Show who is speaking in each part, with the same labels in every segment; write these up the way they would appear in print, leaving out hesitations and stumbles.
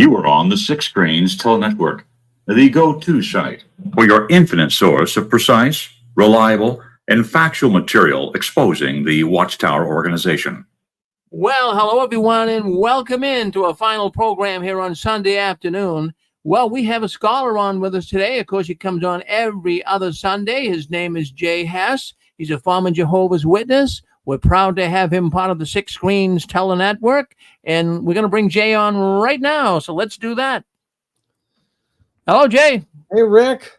Speaker 1: You are on the Six Screens Telenetwork, the go-to site for your infinite source of precise, reliable, and factual material exposing the Watchtower organization.
Speaker 2: Well, hello, everyone, and welcome into a final program here on Sunday afternoon. Well, we have a scholar on with us today. Of course, he comes on every other Sunday. His name is Jay Hess. He's a former Jehovah's Witness. We're proud to have him part of the Six Screens Telenetwork, and we're going to bring Jay on right now, so let's do that. Hello, Jay.
Speaker 3: Hey, Rick.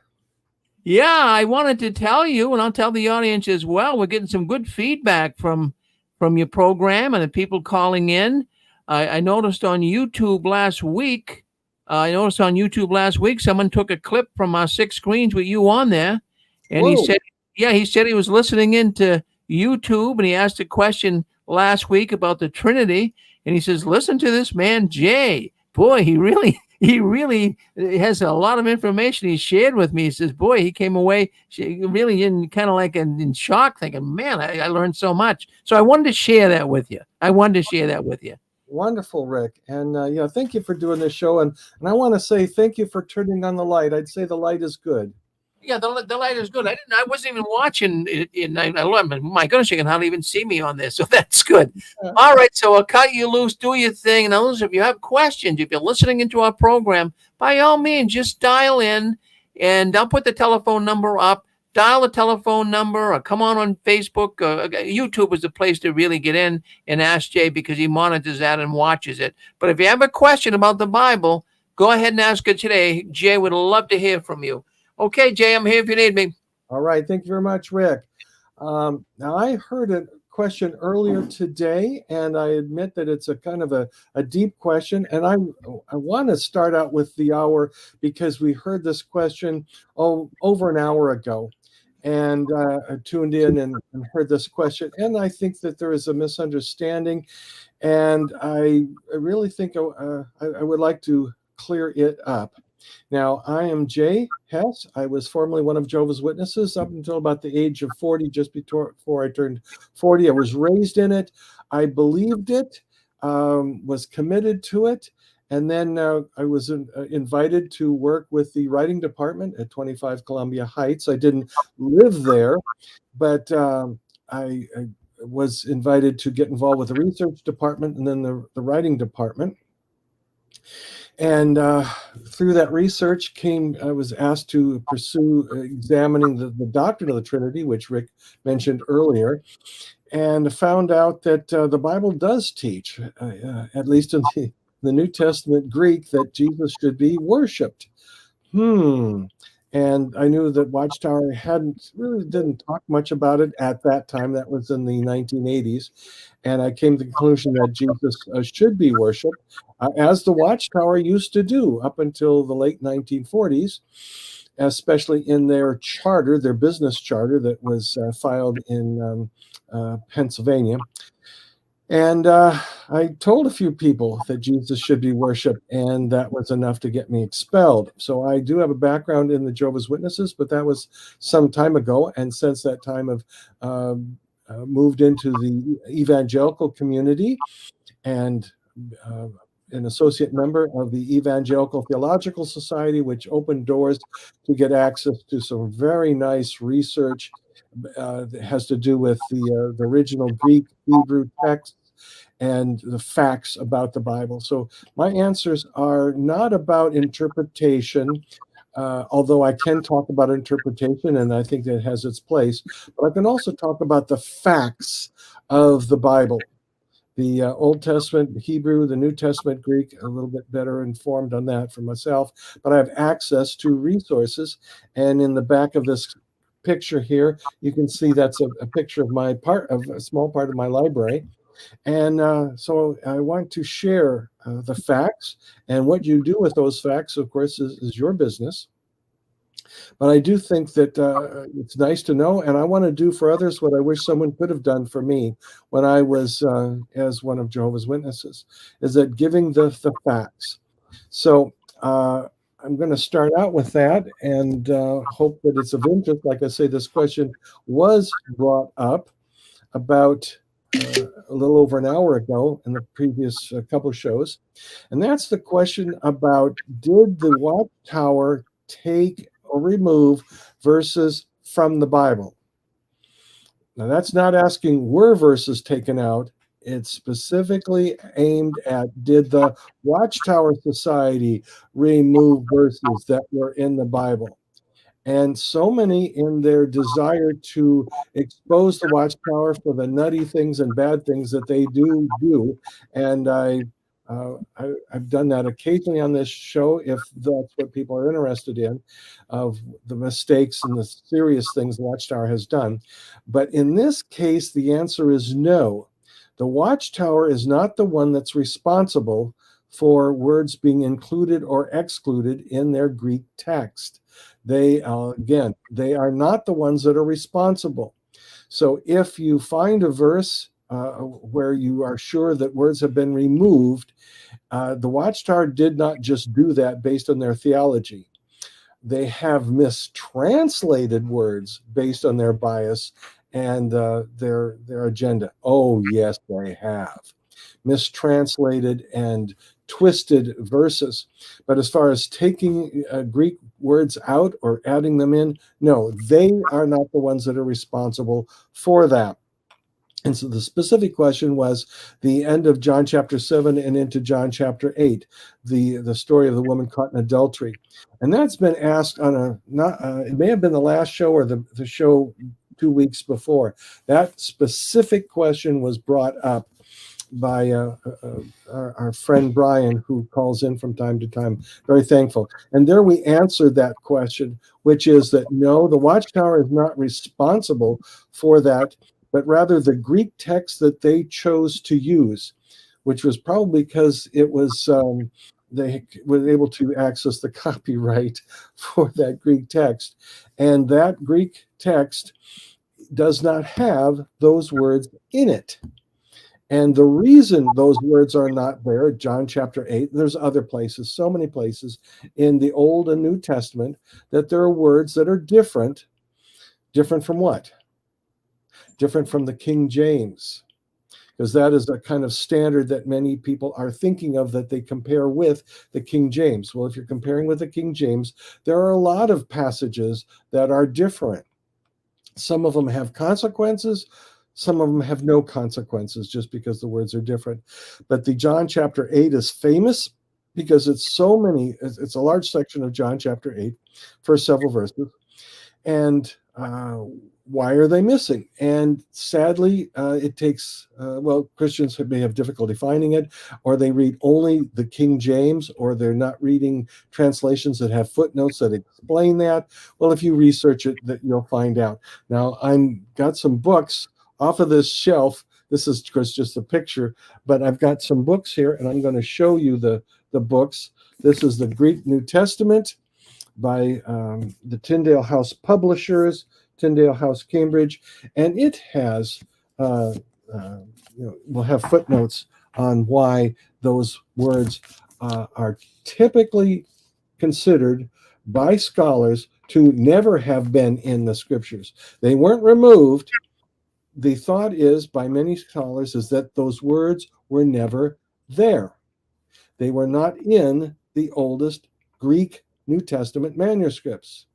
Speaker 2: Yeah, I wanted to tell you, and I'll tell the audience as well, we're getting some good feedback from your program and the people calling in. I noticed on YouTube last week, someone took a clip from our Six Screens with you on there, and
Speaker 3: Whoa.
Speaker 2: he said he was listening into YouTube, and he asked a question last week about the Trinity, and he says, listen to this man, Jay. Boy, he really has a lot of information he shared with me. He says, boy, he came away really in shock, thinking, man, I learned so much. So I wanted to share that with you.
Speaker 3: Wonderful, Rick. And thank you for doing this show. And I want to say thank you for turning on the light. I'd say the light is good.
Speaker 2: Yeah, the light is good. I wasn't even watching it. My goodness, you can hardly even see me on this, so that's good. All right, so I'll cut you loose, do your thing. And listen, if you have questions, if you're listening into our program, by all means, just dial in, and I'll put the telephone number up. Dial the telephone number, or come on Facebook. YouTube is the place to really get in and ask Jay, because he monitors that and watches it. But if you have a question about the Bible, go ahead and ask it today. Jay would love to hear from you. Okay, Jay, I'm here if you need me.
Speaker 3: All right. Thank you very much, Rick. Now, I heard a question earlier today, and I admit that it's a kind of a deep question. And I want to start out with the hour, because we heard this question over an hour ago. And I tuned in and heard this question. And I think that there is a misunderstanding. And I really think I would like to clear it up. Now, I am Jay Hess. I was formerly one of Jehovah's Witnesses up until about the age of 40, just before I turned 40. I was raised in it. I believed it, was committed to it. And then I was invited to work with the writing department at 25 Columbia Heights. I didn't live there, but I was invited to get involved with the research department and then the writing department. And through that research I was asked to pursue examining the doctrine of the Trinity, which Rick mentioned earlier, and found out that the Bible does teach, at least in the New Testament Greek, that Jesus should be worshipped. And I knew that Watchtower didn't talk much about it at that time. That was in the 1980s. And I came to the conclusion that Jesus should be worshipped, as the Watchtower used to do up until the late 1940s, especially in their charter, their business charter that was filed in Pennsylvania. And I told a few people that Jesus should be worshipped, and that was enough to get me expelled. So I do have a background in the Jehovah's Witnesses, but that was some time ago. And since that time, I've moved into the evangelical community and an associate member of the Evangelical Theological Society, which opened doors to get access to some very nice research that has to do with the original Greek, Hebrew texts and the facts about the Bible. So my answers are not about interpretation, although I can talk about interpretation, and I think that has its place. But I can also talk about the facts of the Bible. The Old Testament, the Hebrew, the New Testament Greek, a little bit better informed on that for myself. But I have access to resources. And in the back of this picture here, you can see that's a picture of a small part of my library. And so I want to share the facts, and what you do with those facts, of course, is your business. But I do think that it's nice to know, and I want to do for others what I wish someone could have done for me when I was as one of Jehovah's Witnesses, is that giving the facts. So I'm going to start out with that and hope that it's of interest. Like I say, this question was brought up about a little over an hour ago in the previous couple shows. And that's the question about, did the Watchtower take or remove verses from the Bible? Now, that's not asking were verses taken out. It's specifically aimed at, did the Watchtower Society remove verses that were in the Bible? And so many, in their desire to expose the Watchtower for the nutty things and bad things that they do, and I've done that occasionally on this show if that's what people are interested in, of the mistakes and the serious things the Watchtower has done. But in this case, the answer is no. The Watchtower is not the one that's responsible for words being included or excluded in their Greek text. They, again, they are not the ones that are responsible. So if you find a verse where you are sure that words have been removed, the Watchtower did not just do that based on their theology. They have mistranslated words based on their bias and their agenda. Oh, yes, they have mistranslated and twisted verses. But as far as taking Greek words out or adding them in, no, they are not the ones that are responsible for that. And so the specific question was the end of John chapter 7 and into John chapter 8, the story of the woman caught in adultery. And that's been asked on it may have been the last show or the show 2 weeks before. That specific question was brought up by our friend Brian, who calls in from time to time. Very thankful. And there we answered that question, which is that no, the Watchtower is not responsible for that, but rather the Greek text that they chose to use, which was probably because it was they were able to access the copyright for that Greek text. And that Greek text does not have those words in it. And the reason those words are not there, John chapter 8, there's other places, so many places in the Old and New Testament, that there are words that are different. Different from what? Different from the King James, because that is a kind of standard that many people are thinking of, that they compare with the King James. Well, if you're comparing with the King James, there are a lot of passages that are different. Some of them have consequences. Some of them have no consequences just because the words are different. But the John chapter 8 is famous because it's a large section of John chapter 8, first several verses. And why are they missing? And sadly, it takes, Christians may have difficulty finding it, or they read only the King James, or they're not reading translations that have footnotes that explain that. Well, if you research it, that you'll find out. Now, I've got some books off of this shelf. This is, of course, just a picture, but I've got some books here, and I'm going to show you the books. This is the Greek New Testament by the Tyndale House Publishers, Tyndale House, Cambridge, and it has, we'll have footnotes on why those words are typically considered by scholars to never have been in the scriptures. They weren't removed. The thought is, by many scholars, is that those words were never there. They were not in the oldest Greek New Testament manuscripts.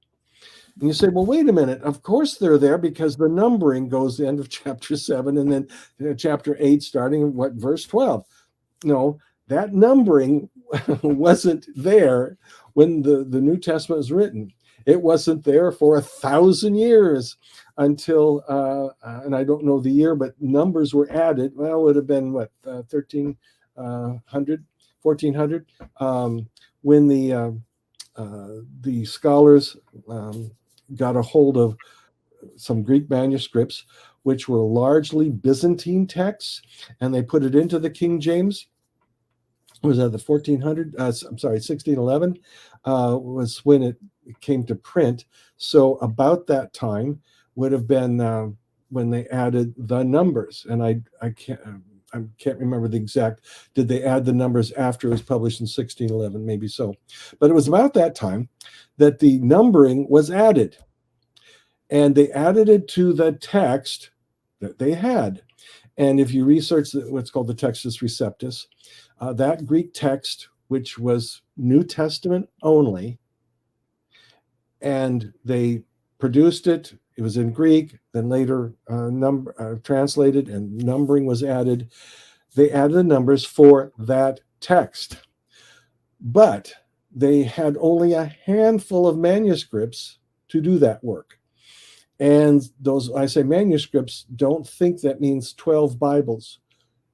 Speaker 3: And you say, well, wait a minute. Of course they're there, because the numbering goes to the end of chapter 7 and then chapter 8, starting at verse 12. No, that numbering wasn't there when the New Testament was written. It wasn't there for 1,000 years until, and I don't know the year, but numbers were added. Well, it would have been, 1300, 1400, when the scholars got a hold of some Greek manuscripts, which were largely Byzantine texts, and they put it into the King James. Was that the 1611 was when it came to print. So about that time would have been when they added the numbers. And I can't remember the exact. Did they add the numbers after it was published in 1611? Maybe so. But it was about that time that the numbering was added. And they added it to the text that they had. And if you research what's called the Textus Receptus, that Greek text, which was New Testament only, and they produced it. It was in Greek, then later translated, and numbering was added. They added the numbers for that text. But they had only a handful of manuscripts to do that work. And those, I say manuscripts, don't think that means 12 Bibles.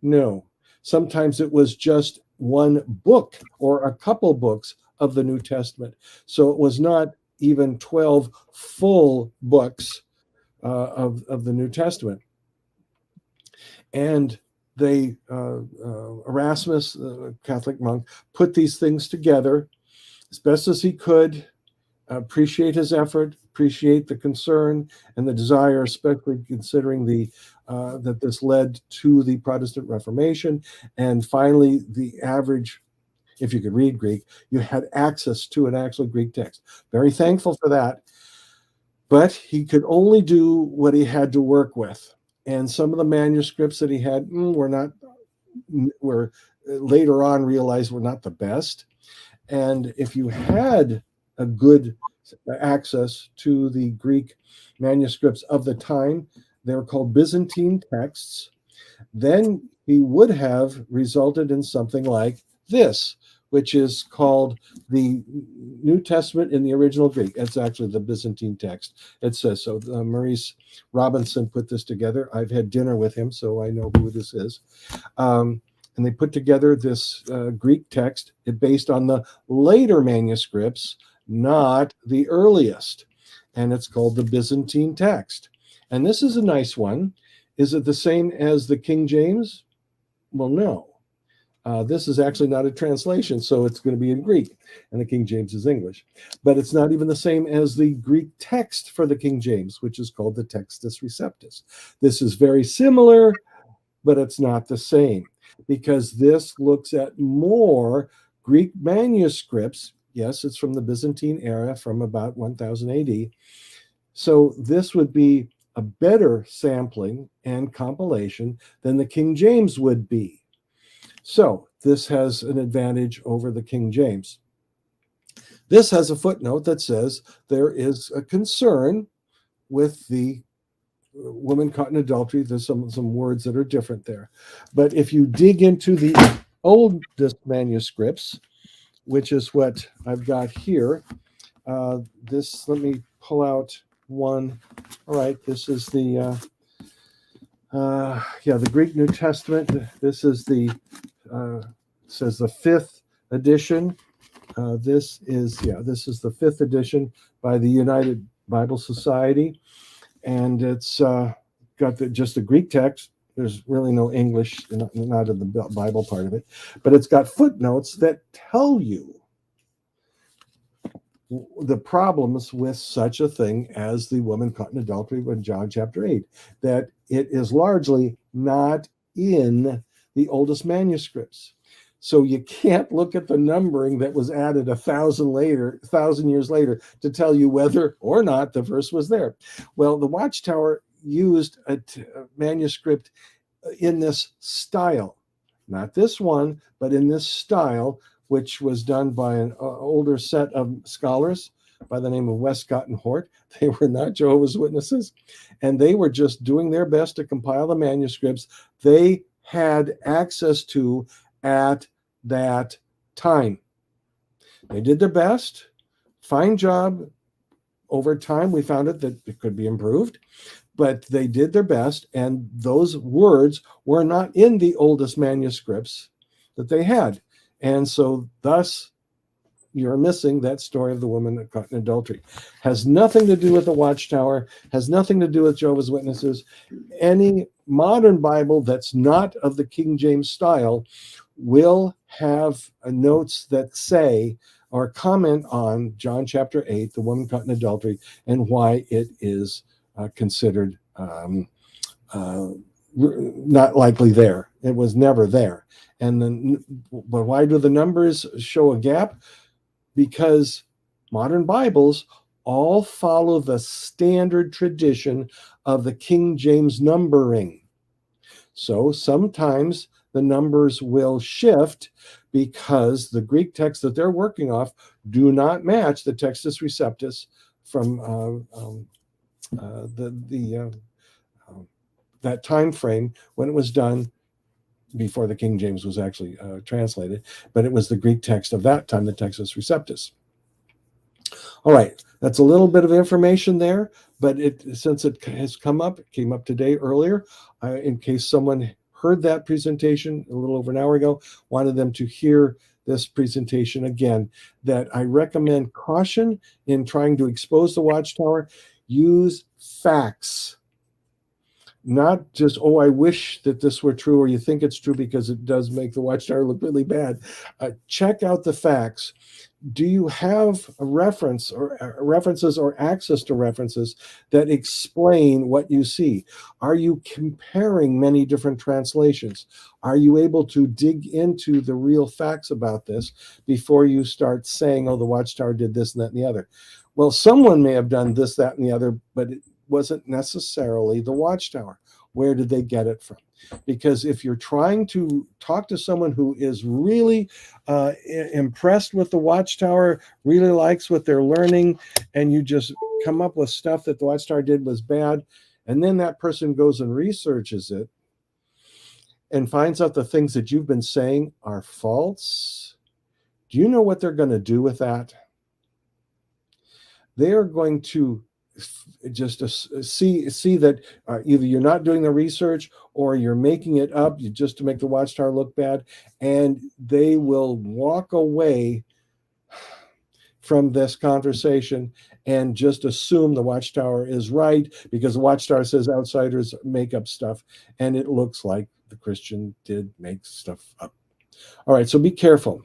Speaker 3: No. Sometimes it was just one book or a couple books of the New Testament. So it was not even 12 full books of the New Testament. And they, Erasmus, the Catholic monk, put these things together as best as he could, appreciate his effort, appreciate the concern and the desire, especially considering that this led to the Protestant Reformation. And finally, the average, if you could read Greek, you had access to an actual Greek text. Very thankful for that. But he could only do what he had to work with. And some of the manuscripts that he had were later on realized were not the best. And if you had a good access to the Greek manuscripts of the time, they were called Byzantine texts, then he would have resulted in something like this, which is called the New Testament in the original Greek. It's actually the Byzantine text. It says so. Maurice Robinson put this together. I've had dinner with him, so I know who this is. And they put together this Greek text based on the later manuscripts, not the earliest. And it's called the Byzantine text. And this is a nice one. Is it the same as the King James? Well, no. This is actually not a translation, so it's going to be in Greek, and the King James is English. But it's not even the same as the Greek text for the King James, which is called the Textus Receptus. This is very similar, but it's not the same, because this looks at more Greek manuscripts. Yes, it's from the Byzantine era, from about 1000 AD. So this would be a better sampling and compilation than the King James would be. So this has an advantage over the King James. This has a footnote that says there is a concern with the woman caught in adultery. There's some words that are different there. But if you dig into the oldest manuscripts, which is what I've got here, let me pull out one. All right, this is the Greek New Testament. This is says the 5th edition. This is the 5th edition by the United Bible Society, and it's got just the Greek text. There's really no English, not in the Bible part of it, but it's got footnotes that tell you the problems with such a thing as the woman caught in adultery in John chapter 8, that it is largely not in the oldest manuscripts. So you can't look at the numbering that was added 1,000 years later to tell you whether or not the verse was there. Well, the Watchtower used a manuscript in this style, not this one, but in this style, which was done by an older set of scholars by the name of Westcott and Hort. They were not Jehovah's Witnesses, and they were just doing their best to compile the manuscripts they had access to at that time. They did their best. Fine job. Over time, we found that it could be improved, but they did their best, and those words were not in the oldest manuscripts that they had. And so thus, you're missing that story of the woman caught in adultery. Has nothing to do with the Watchtower, has nothing to do with Jehovah's Witnesses. Any modern Bible that's not of the King James style will have notes that say or comment on John chapter 8, the woman caught in adultery, and why it is considered not likely there. It was never there. And then, but why do the numbers show a gap? Because modern Bibles all follow the standard tradition of the King James numbering. So sometimes the numbers will shift because the Greek text that they're working off do not match the Textus Receptus from that time frame when it was done before the King James was actually translated, but it was the Greek text of that time, the Textus Receptus. All right, that's a little bit of information there, but since it has come up, it came up today earlier, in case someone heard that presentation a little over an hour ago, wanted them to hear this presentation again, that I recommend caution in trying to expose the Watchtower. Use facts. Not just, oh, I wish that this were true, or you think it's true because it does make the Watchtower look really bad. Check out the facts. Do you have a reference or references or access to references that explain what you see? Are you comparing many different translations? Are you able to dig into the real facts about this before you start saying, oh, the Watchtower did this and that and the other? Well, someone may have done this, that, and the other, but it wasn't necessarily the Watchtower. Where did they get it from? Because if you're trying to talk to someone who is really impressed with the Watchtower, really likes what they're learning, and you just come up with stuff that the Watchtower did was bad, and then that person goes and researches it and finds out the things that you've been saying are false, do you know what they're going to do with that? They are going to just see that either you're not doing the research or you're making it up just to make the Watchtower look bad, and they will walk away from this conversation and just assume the Watchtower is right because the Watchtower says outsiders make up stuff, and it looks like the Christian did make stuff up. All right, so be careful.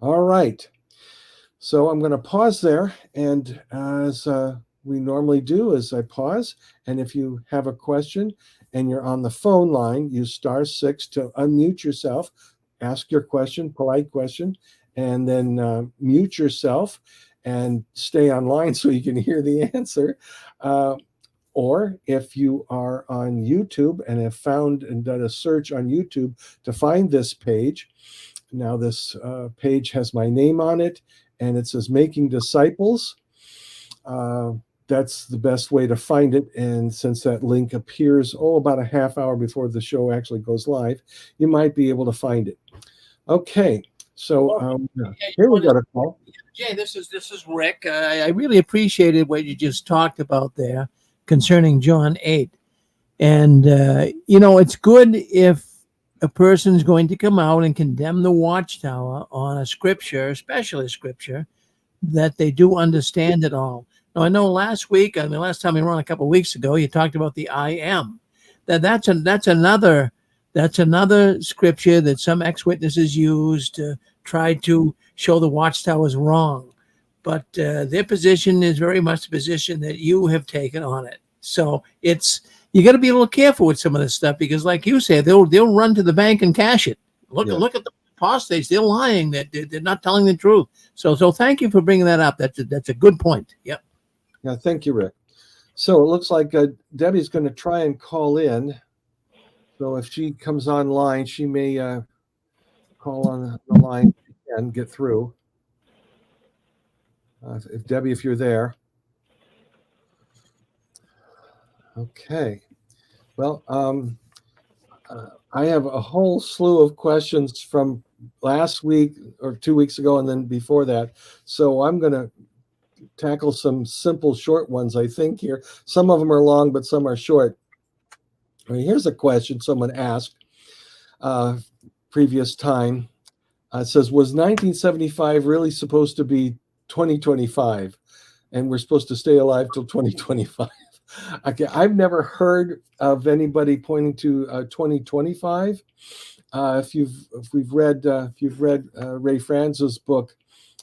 Speaker 3: All right. So I'm going to pause there, and as we normally do, is I pause, and if you have a question and you're on the phone line, use *6 to unmute yourself, ask your question, polite question, and then mute yourself and stay online so you can hear the answer. Or if you are on YouTube and have found and done a search on YouTube to find this page, now this page has my name on it, and it says Making Disciples. That's the best way to find it. And since that link appears, about a half hour before the show actually goes live, you might be able to find it. Okay, so here we go.
Speaker 2: Jay, this is Rick. I really appreciated what you just talked about there concerning John 8. And, it's good if a person is going to come out and condemn the Watchtower on a scripture, especially a scripture, that they do understand it all. Now, I know last time we were on a couple of weeks ago, you talked about the I am. That's another scripture that some ex-witnesses use to try to show the Watchtower is wrong. But their position is very much the position that you have taken on it. So you got to be a little careful with some of this stuff because, like you say, they'll run to the bank and cash it. Look at the apostates; they're lying. They're not telling the truth. So thank you for bringing that up. That's a good point. Yep.
Speaker 3: Yeah, thank you, Rick. So it looks like Debbie's going to try and call in. So if she comes online, she may call on the line and get through. If Debbie, if you're there. Okay. Well, I have a whole slew of questions from last week or 2 weeks ago and then before that. So I'm going to tackle some simple, short ones, I think, here. Some of them are long, but some are short. Here's a question someone asked previous time. It says, was 1975 really supposed to be 2025? And we're supposed to stay alive till 2025? Okay, I've never heard of anybody pointing to 2025. If you've read Ray Franz's book,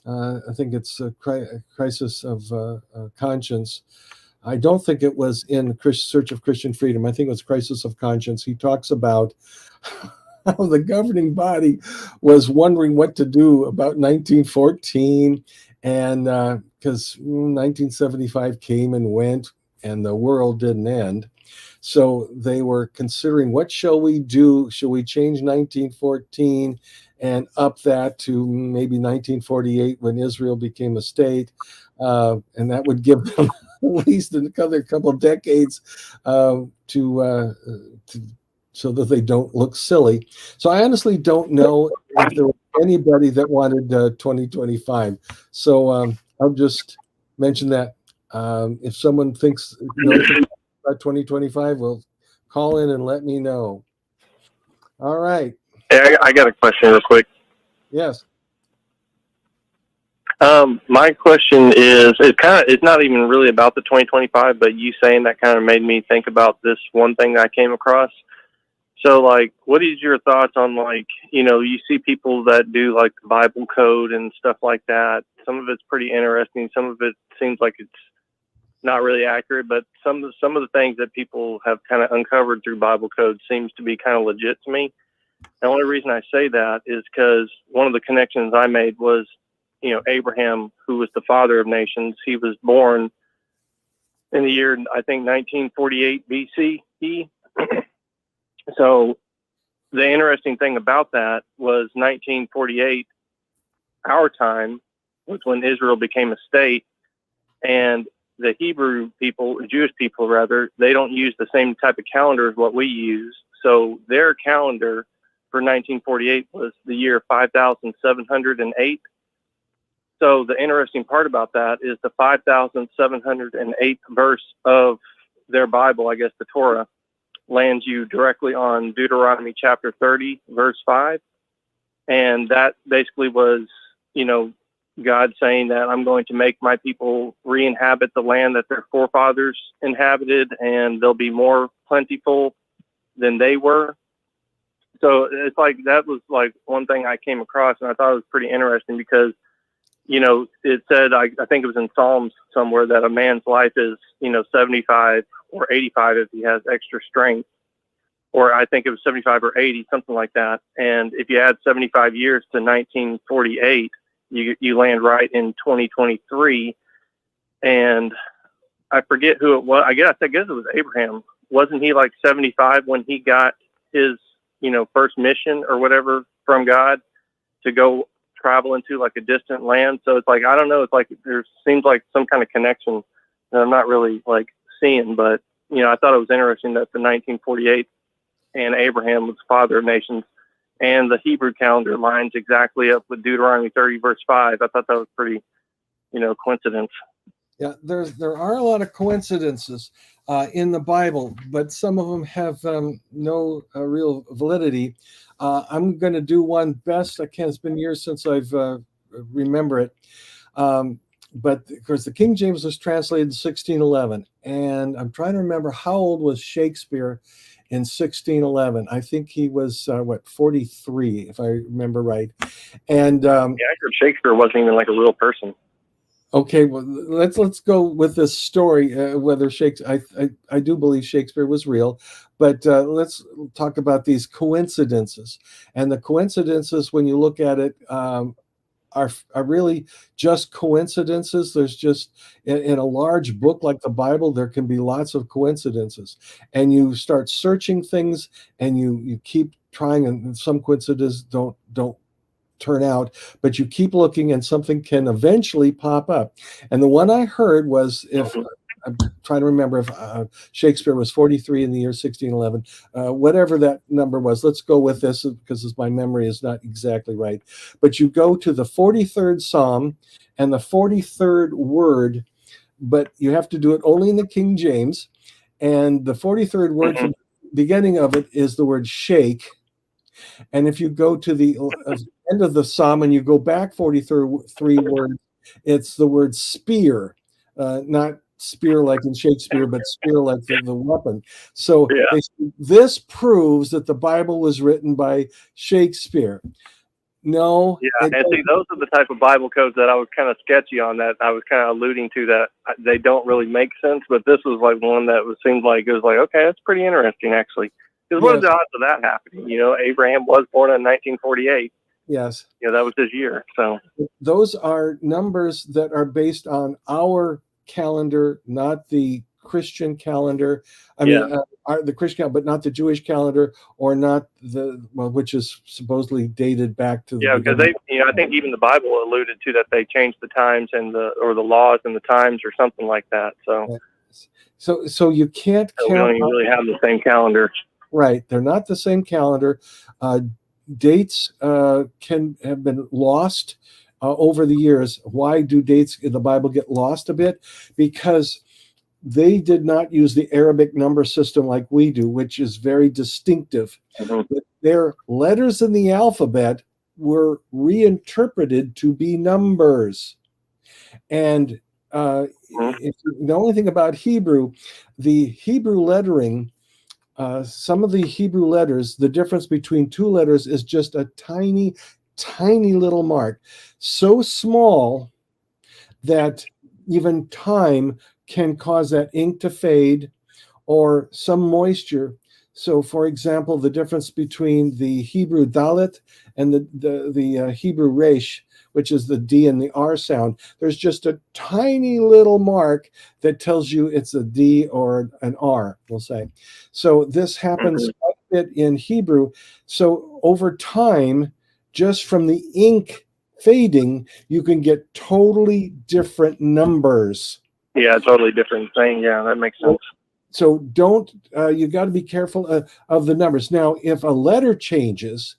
Speaker 3: I think it's Crisis of Conscience. I don't think it was in Search of Christian Freedom. I think it was Crisis of Conscience. He talks about how the governing body was wondering what to do about 1914, and because 1975 came and went, and the world didn't end. So they were considering, what shall we do? Shall we change 1914 and up that to maybe 1948 when Israel became a state? And that would give them at least another couple of decades to so that they don't look silly. So I honestly don't know if there was anybody that wanted 2025. So I'll just mention that if someone knows about 2025, will call in and let me know. All right.
Speaker 4: Hey, I got a question real quick.
Speaker 3: Yes.
Speaker 4: My question is, it's not even really about the 2025, but you saying that kind of made me think about this one thing that I came across. So, like, what is your thoughts on, like, you see people that do, like, the Bible code and stuff like that. Some of it's pretty interesting. Some of it seems like it's not really accurate, but some of the things that people have kind of uncovered through Bible code seems to be kind of legit to me. The only reason I say that is because one of the connections I made was, Abraham, who was the father of nations. He was born in the year, I think, 1948 BCE. So the interesting thing about that was 1948, our time, was when Israel became a state, and the Hebrew people, Jewish people rather, they don't use the same type of calendar as what we use. So their calendar for 1948 was the year 5708. So the interesting part about that is the 5708th verse of their Bible, I guess the Torah, lands you directly on Deuteronomy chapter 30, verse 5. And that basically was, God saying that I'm going to make my people re-inhabit the land that their forefathers inhabited, and they'll be more plentiful than they were. So it's like, that was like one thing I came across, and I thought it was pretty interesting because, it said, I think it was in Psalms somewhere, that a man's life is, 75 or 85 if he has extra strength. Or I think it was 75 or 80, something like that. And if you add 75 years to 1948, you land right in 2023. And I forget who it was. I guess it was Abraham. Wasn't he like 75 when he got his, first mission or whatever from God to go travel into like a distant land? So it's like, I don't know. It's like, there seems like some kind of connection that I'm not really like seeing, but I thought it was interesting that the 1948 and Abraham was father of nations, and the Hebrew calendar lines exactly up with Deuteronomy 30 verse 5. I thought that was pretty, coincidence.
Speaker 3: Yeah, there are a lot of coincidences in the Bible, but some of them have no real validity. I'm going to do one best I can. It's been years since I've remember it. But of course, the King James was translated in 1611, and I'm trying to remember how old was Shakespeare in 1611. I think he was 43, if I remember right. And
Speaker 4: I heard Shakespeare wasn't even like a real person.
Speaker 3: Okay, well, let's go with this story. Whether Shakespeare, I do believe Shakespeare was real, but let's talk about these coincidences. And the coincidences, when you look at it, are really just coincidences. There's just in a large book like the Bible, there can be lots of coincidences, and you start searching things, and you keep trying, and some coincidences don't turn out, but you keep looking and something can eventually pop up. And the one I heard was, if I'm trying to remember if Shakespeare was 43 in the year 1611, whatever that number was, let's go with this because my memory is not exactly right. But you go to the 43rd Psalm and the 43rd word, but you have to do it only in the King James. And the 43rd word from the beginning of it is the word shake. And if you go to the end of the psalm and you go back 43 words, it's the word spear, not spear like in Shakespeare, but spear like the weapon. So this proves that the Bible was written by Shakespeare. No.
Speaker 4: Yeah, and see, those are the type of Bible codes that I was kind of sketchy on, that I was kind of alluding to, that they don't really make sense. But this was like one that seemed like, it was like, okay, that's pretty interesting, actually. Because what are the odds of that happening? Abraham was born in 1948.
Speaker 3: Yes.
Speaker 4: That was his year. So those
Speaker 3: are numbers that are based on our calendar, not the Christian calendar.
Speaker 4: Yeah.
Speaker 3: The Christian, but not the Jewish calendar, or not which is supposedly dated back to the
Speaker 4: because
Speaker 3: beginning.
Speaker 4: I think even the Bible alluded to that they changed the times and the laws and the times or something like that. So,
Speaker 3: so you can't
Speaker 4: we don't even really have the same calendar.
Speaker 3: Right, they're not the same calendar. Dates can have been lost over the years. Why do dates in the Bible get lost a bit? Because they did not use the Arabic number system like we do, which is very distinctive.
Speaker 4: Mm-hmm.
Speaker 3: Their letters in the alphabet were reinterpreted to be numbers. And if the only thing about Hebrew, the Hebrew lettering, some of the Hebrew letters, the difference between two letters is just a tiny, tiny little mark. So small that even time can cause that ink to fade or some moisture. So, for example, the difference between the Hebrew dalet and the Hebrew resh, which is the D and the R sound, there's just a tiny little mark that tells you it's a D or an R, we'll say. So this happens quite a bit in Hebrew. So over time, just from the ink fading, you can get totally different numbers.
Speaker 4: Yeah, totally different thing. Yeah, that makes sense.
Speaker 3: So you got to be careful of the numbers. Now, if a letter changes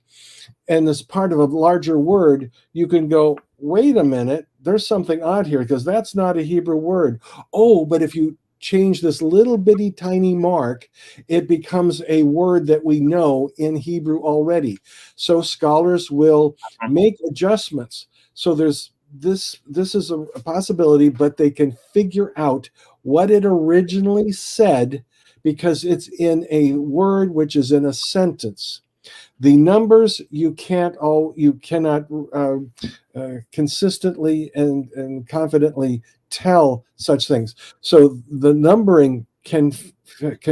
Speaker 3: and it's part of a larger word, you can go, wait a minute, there's something odd here because that's not a Hebrew word. Oh, but if you change this little bitty tiny mark, it becomes a word that we know in Hebrew already. So scholars will make adjustments. So there's this is a possibility, but they can figure out what it originally said because it's in a word which is in a sentence. The numbers you cannot consistently and confidently tell such things. So the numbering can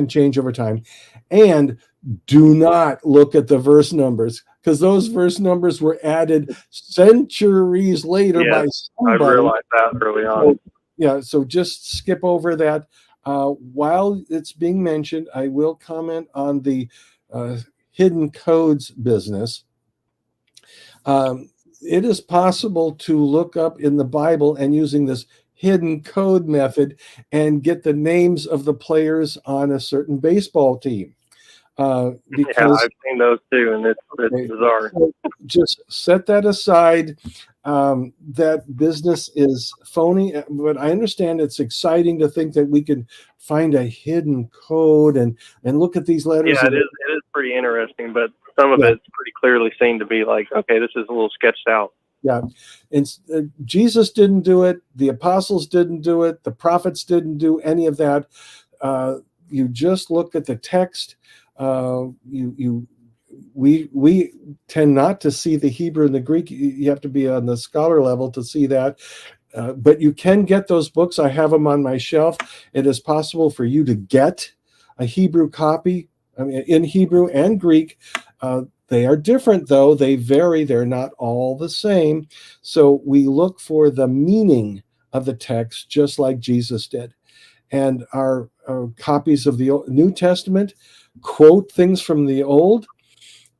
Speaker 3: change over time, and do not look at the verse numbers because those verse numbers were added centuries later by somebody.
Speaker 4: I realized that early on.
Speaker 3: So just skip over that. While it's being mentioned, I will comment on the hidden codes business. It is possible to look up in the Bible and using this hidden code method and get the names of the players on a certain baseball team. Because
Speaker 4: I've seen those too, and it's bizarre.
Speaker 3: So just set that aside. That business is phony, but I understand it's exciting to think that we can find a hidden code and look at these letters.
Speaker 4: Yeah, it is pretty interesting, but some of it's pretty clearly seen to be like, okay, this is a little sketched out.
Speaker 3: Yeah, and Jesus didn't do it. The apostles didn't do it. The prophets didn't do any of that. You just look at the text. We tend not to see the Hebrew and the Greek. You have to be on the scholar level to see that. But you can get those books. I have them on my shelf. It is possible for you to get a Hebrew copy, in Hebrew and Greek. They are different, though. They vary. They're not all the same. So we look for the meaning of the text, just like Jesus did. And our copies of the New Testament quote things from the Old.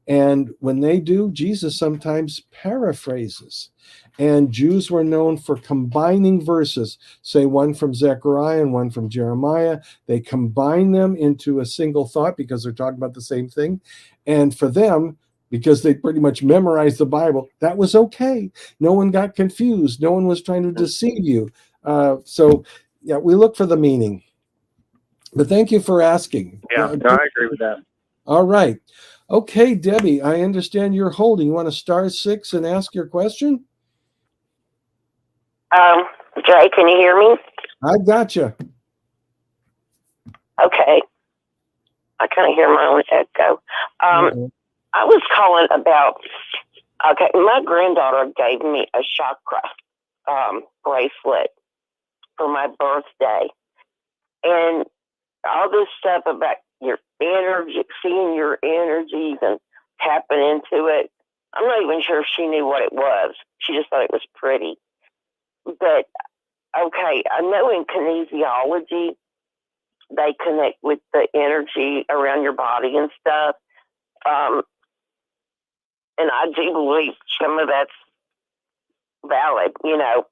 Speaker 3: And when they do, Jesus sometimes paraphrases. And Jews were known for combining verses, say one from Zechariah and one from Jeremiah. They combine them into a single thought because they're talking about the same thing. And for them, because they pretty much memorized the Bible, that was okay. No one got confused. No one was trying to deceive you. We look for the meaning. But thank you for asking.
Speaker 4: Yeah, no, I agree with that.
Speaker 3: All right. Okay, Debbie, I understand you're holding. You want to *6 and ask your question?
Speaker 5: Jay, can you hear me?
Speaker 3: I gotcha.
Speaker 5: Okay. I kind of hear my own echo. I was calling about, my granddaughter gave me a chakra bracelet for my birthday. And all this stuff about your energy, seeing your energies and tapping into it. I'm not even sure if she knew what it was. She just thought it was pretty. But, okay, I know in kinesiology, they connect with the energy around your body and stuff. And I do believe some of that's valid, you know.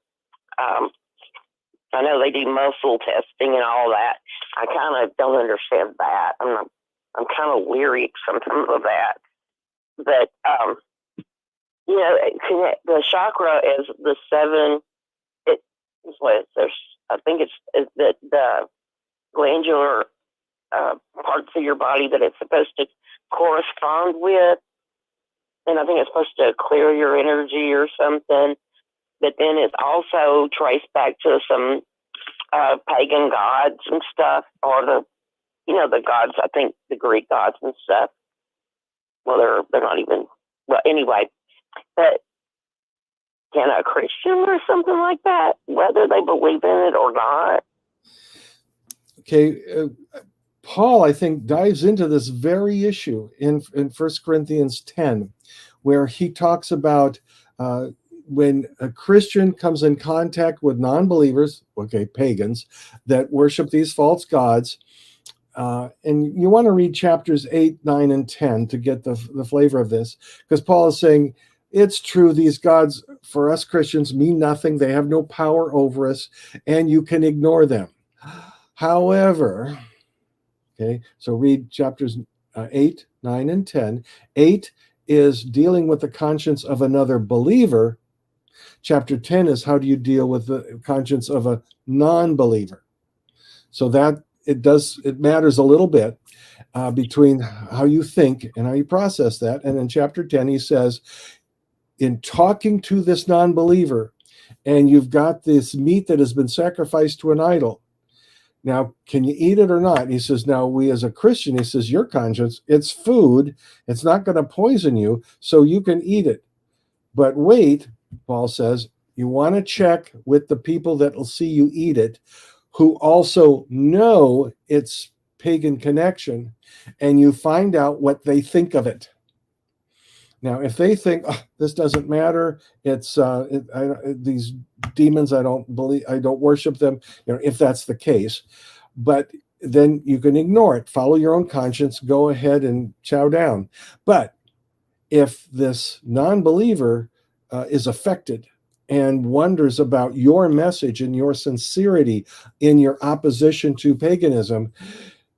Speaker 5: I know they do muscle testing and all that. I kind of don't understand that. I'm kind of weary sometimes of that. But, you know, the chakra is the seven, I think it's the glandular parts of your body that it's supposed to correspond with. And I think it's supposed to clear your energy or something. But then it's also traced back to some pagan gods and stuff, or the gods, I think the Greek gods and stuff. Well, they're not even, well, anyway. But can a Christian or something like that, whether they believe in it or not?
Speaker 3: Okay, Paul, I think, dives into this very issue in 1 Corinthians 10, where he talks about when a Christian comes in contact with non-believers, okay, pagans, that worship these false gods. And you want to read chapters 8, 9, and 10 to get the flavor of this, because Paul is saying, it's true, these gods, for us Christians, mean nothing. They have no power over us, and you can ignore them. However, okay, so read chapters 8, 9, and 10. 8 is dealing with the conscience of another believer. Chapter 10 is how do you deal with the conscience of a non-believer. So that it matters a little bit between how you think and how you process that. And in chapter 10, he says, in talking to this non-believer, and you've got this meat that has been sacrificed to an idol. Now, can you eat it or not? He says, now we as a Christian, he says, your conscience, it's food. It's not going to poison you, so you can eat it. But wait, Paul says, you want to check with the people that will see you eat it, who also know it's Pagan Connection, and you find out what they think of it. Now, if they think, oh, this doesn't matter, it's these demons, I don't worship them, if that's the case, but then you can ignore it, follow your own conscience, go ahead and chow down. But if this non-believer is affected and wonders about your message and your sincerity in your opposition to paganism,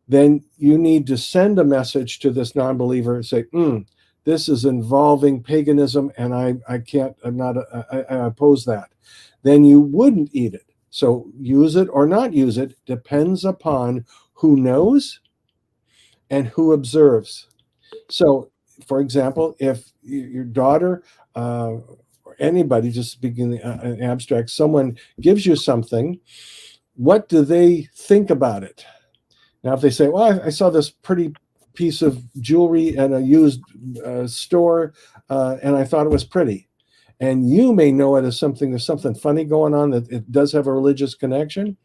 Speaker 3: then you need to send a message to this non-believer and say, this is involving paganism, and I oppose that. Then you wouldn't eat it. So use it or not use it depends upon who knows and who observes. So, for example, if your daughter or anybody, just speaking in abstract, someone gives you something, what do they think about it? Now, if they say, well, I saw this pretty piece of jewelry at a used store, and I thought it was pretty. And you may know it as there's something funny going on, that it does have a religious connection.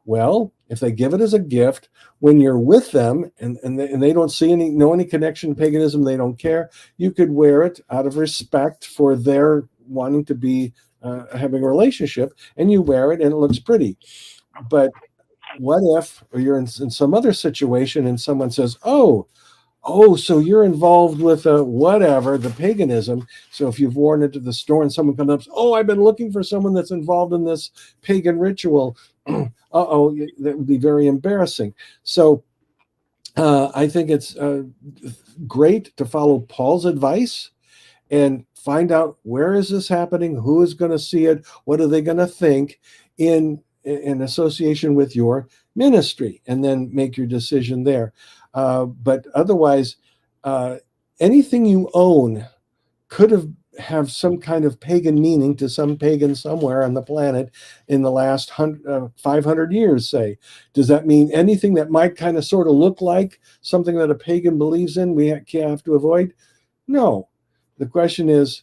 Speaker 3: Well, if they give it as a gift, when you're with them and they don't know any connection to paganism, they don't care, you could wear it out of respect for their wanting to be having a relationship, and you wear it and it looks pretty. But what if you're in some other situation and someone says, oh, so you're involved with whatever, the paganism. So if you've worn it to the store and someone comes up, oh, I've been looking for someone that's involved in this pagan ritual. That would be very embarrassing. So I think it's great to follow Paul's advice and find out, where is this happening? Who is going to see it? What are they going to think in association with your ministry? And then make your decision there. But otherwise, anything you own could have some kind of pagan meaning to some pagan somewhere on the planet in the last 500 years, say. Does that mean anything that might kind of sort of look like something that a pagan believes in we have to avoid? No. The question is,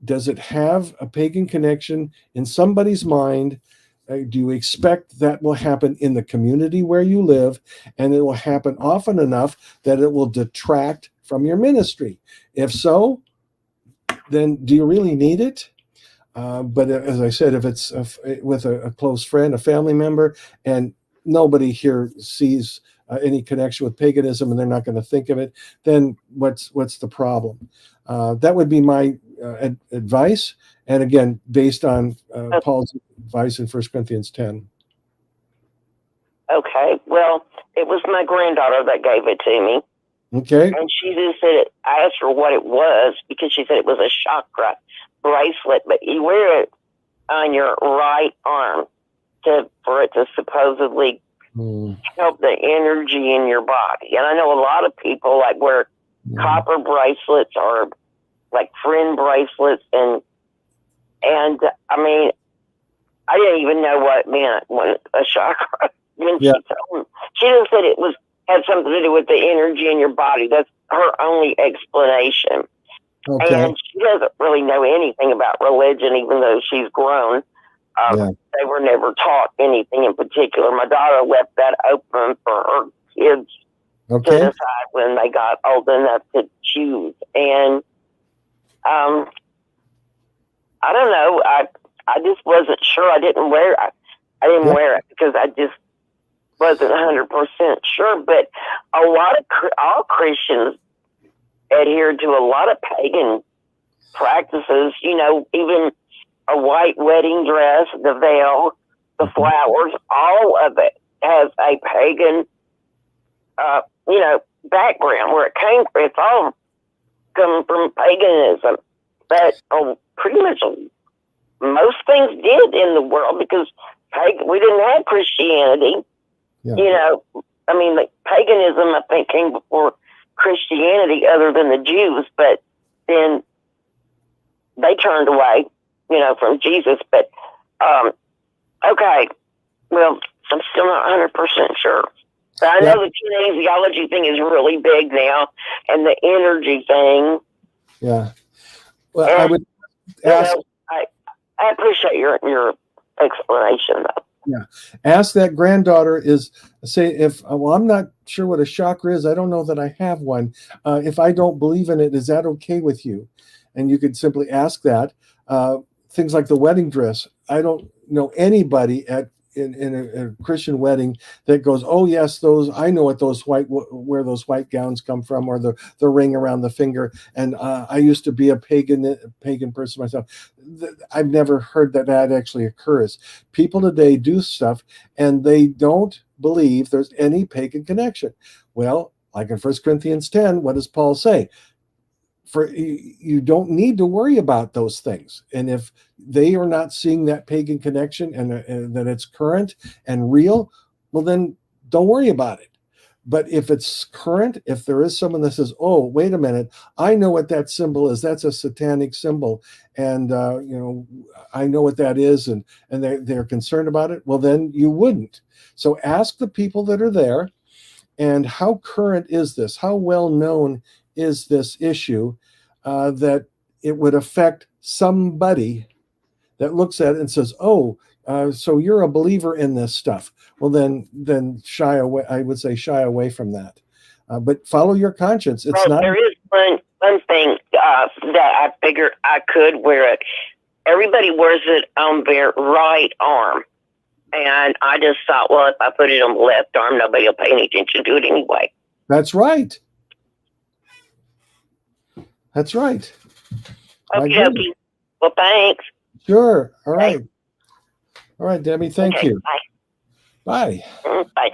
Speaker 3: does it have a pagan connection in somebody's mind? Do you expect that will happen in the community where you live, and it will happen often enough that it will detract from your ministry? If so, then do you really need it? But as I said, if it's with a close friend, a family member, and nobody here sees any connection with paganism, and they're not going to think of it, then what's the problem? That would be my advice. And again, based on Paul's advice in 1 Corinthians 10.
Speaker 5: Okay. Well, it was my granddaughter that gave it to me.
Speaker 3: Okay.
Speaker 5: And she just said it. I asked her what it was because she said it was a chakra bracelet, but you wear it on your right arm for it to supposedly help the energy in your body. And I know a lot of people like wear copper bracelets or like friend bracelets, and I mean, I didn't even know what it meant when a chakra. When she told me, she just said it had something to do with the energy in your body. That's her only explanation.
Speaker 3: Okay.
Speaker 5: And she doesn't really know anything about religion, even though she's grown. They were never taught anything in particular. My daughter left that open for her kids to decide when they got old enough to choose. And I don't know. I just wasn't sure. I didn't wear it. I didn't wear it because I just wasn't 100% sure. But all Christians adhere to a lot of pagan practices. You know, even a white wedding dress, the veil, the flowers, all of it has a pagan, background where it came from. It's all coming from paganism. But pretty much most things did in the world because we didn't have Christianity. Yeah. You know, I mean, paganism, I think, came before Christianity other than the Jews, but then they turned away, from Jesus. But, okay, well, I'm still not 100% sure. But I know the kinesiology thing is really big now, and the energy thing.
Speaker 3: Yeah. Well, I would ask.
Speaker 5: I appreciate your explanation, though.
Speaker 3: Yeah. Ask that granddaughter I'm not sure what a chakra is. I don't know that I have one. If I don't believe in it, is that okay with you? And you could simply ask that. Things like the wedding dress. I don't know anybody in a Christian wedding that goes, oh yes, I know what where those white gowns come from, or the ring around the finger. And I used to be a pagan person myself. I've never heard that actually occurs. People today do stuff and they don't believe there's any pagan connection. Well, like in 1 Corinthians 10, what does Paul say? You don't need to worry about those things. And if they are not seeing that pagan connection and that it's current and real, well, then don't worry about it. But if it's current, if there is someone that says, oh, wait a minute, I know what that symbol is. That's a satanic symbol. And, I know what that is. And they're concerned about it. Well, then you wouldn't. So ask the people that are there, and how current is this? How well known is this issue that it would affect somebody that looks at it and says, oh, so you're a believer in this stuff. Well, then shy away. I would say shy away from that. But follow your conscience. It's not.
Speaker 5: There is one thing that I figured I could wear it. Everybody wears it on their right arm. And I just thought, well, if I put it on the left arm, nobody will pay any attention to it anyway.
Speaker 3: That's right. That's right.
Speaker 5: Okay. Well, thanks.
Speaker 3: Sure. All right. Thanks. All right, Debbie. Thank you.
Speaker 5: Bye.
Speaker 3: Bye.
Speaker 5: Bye.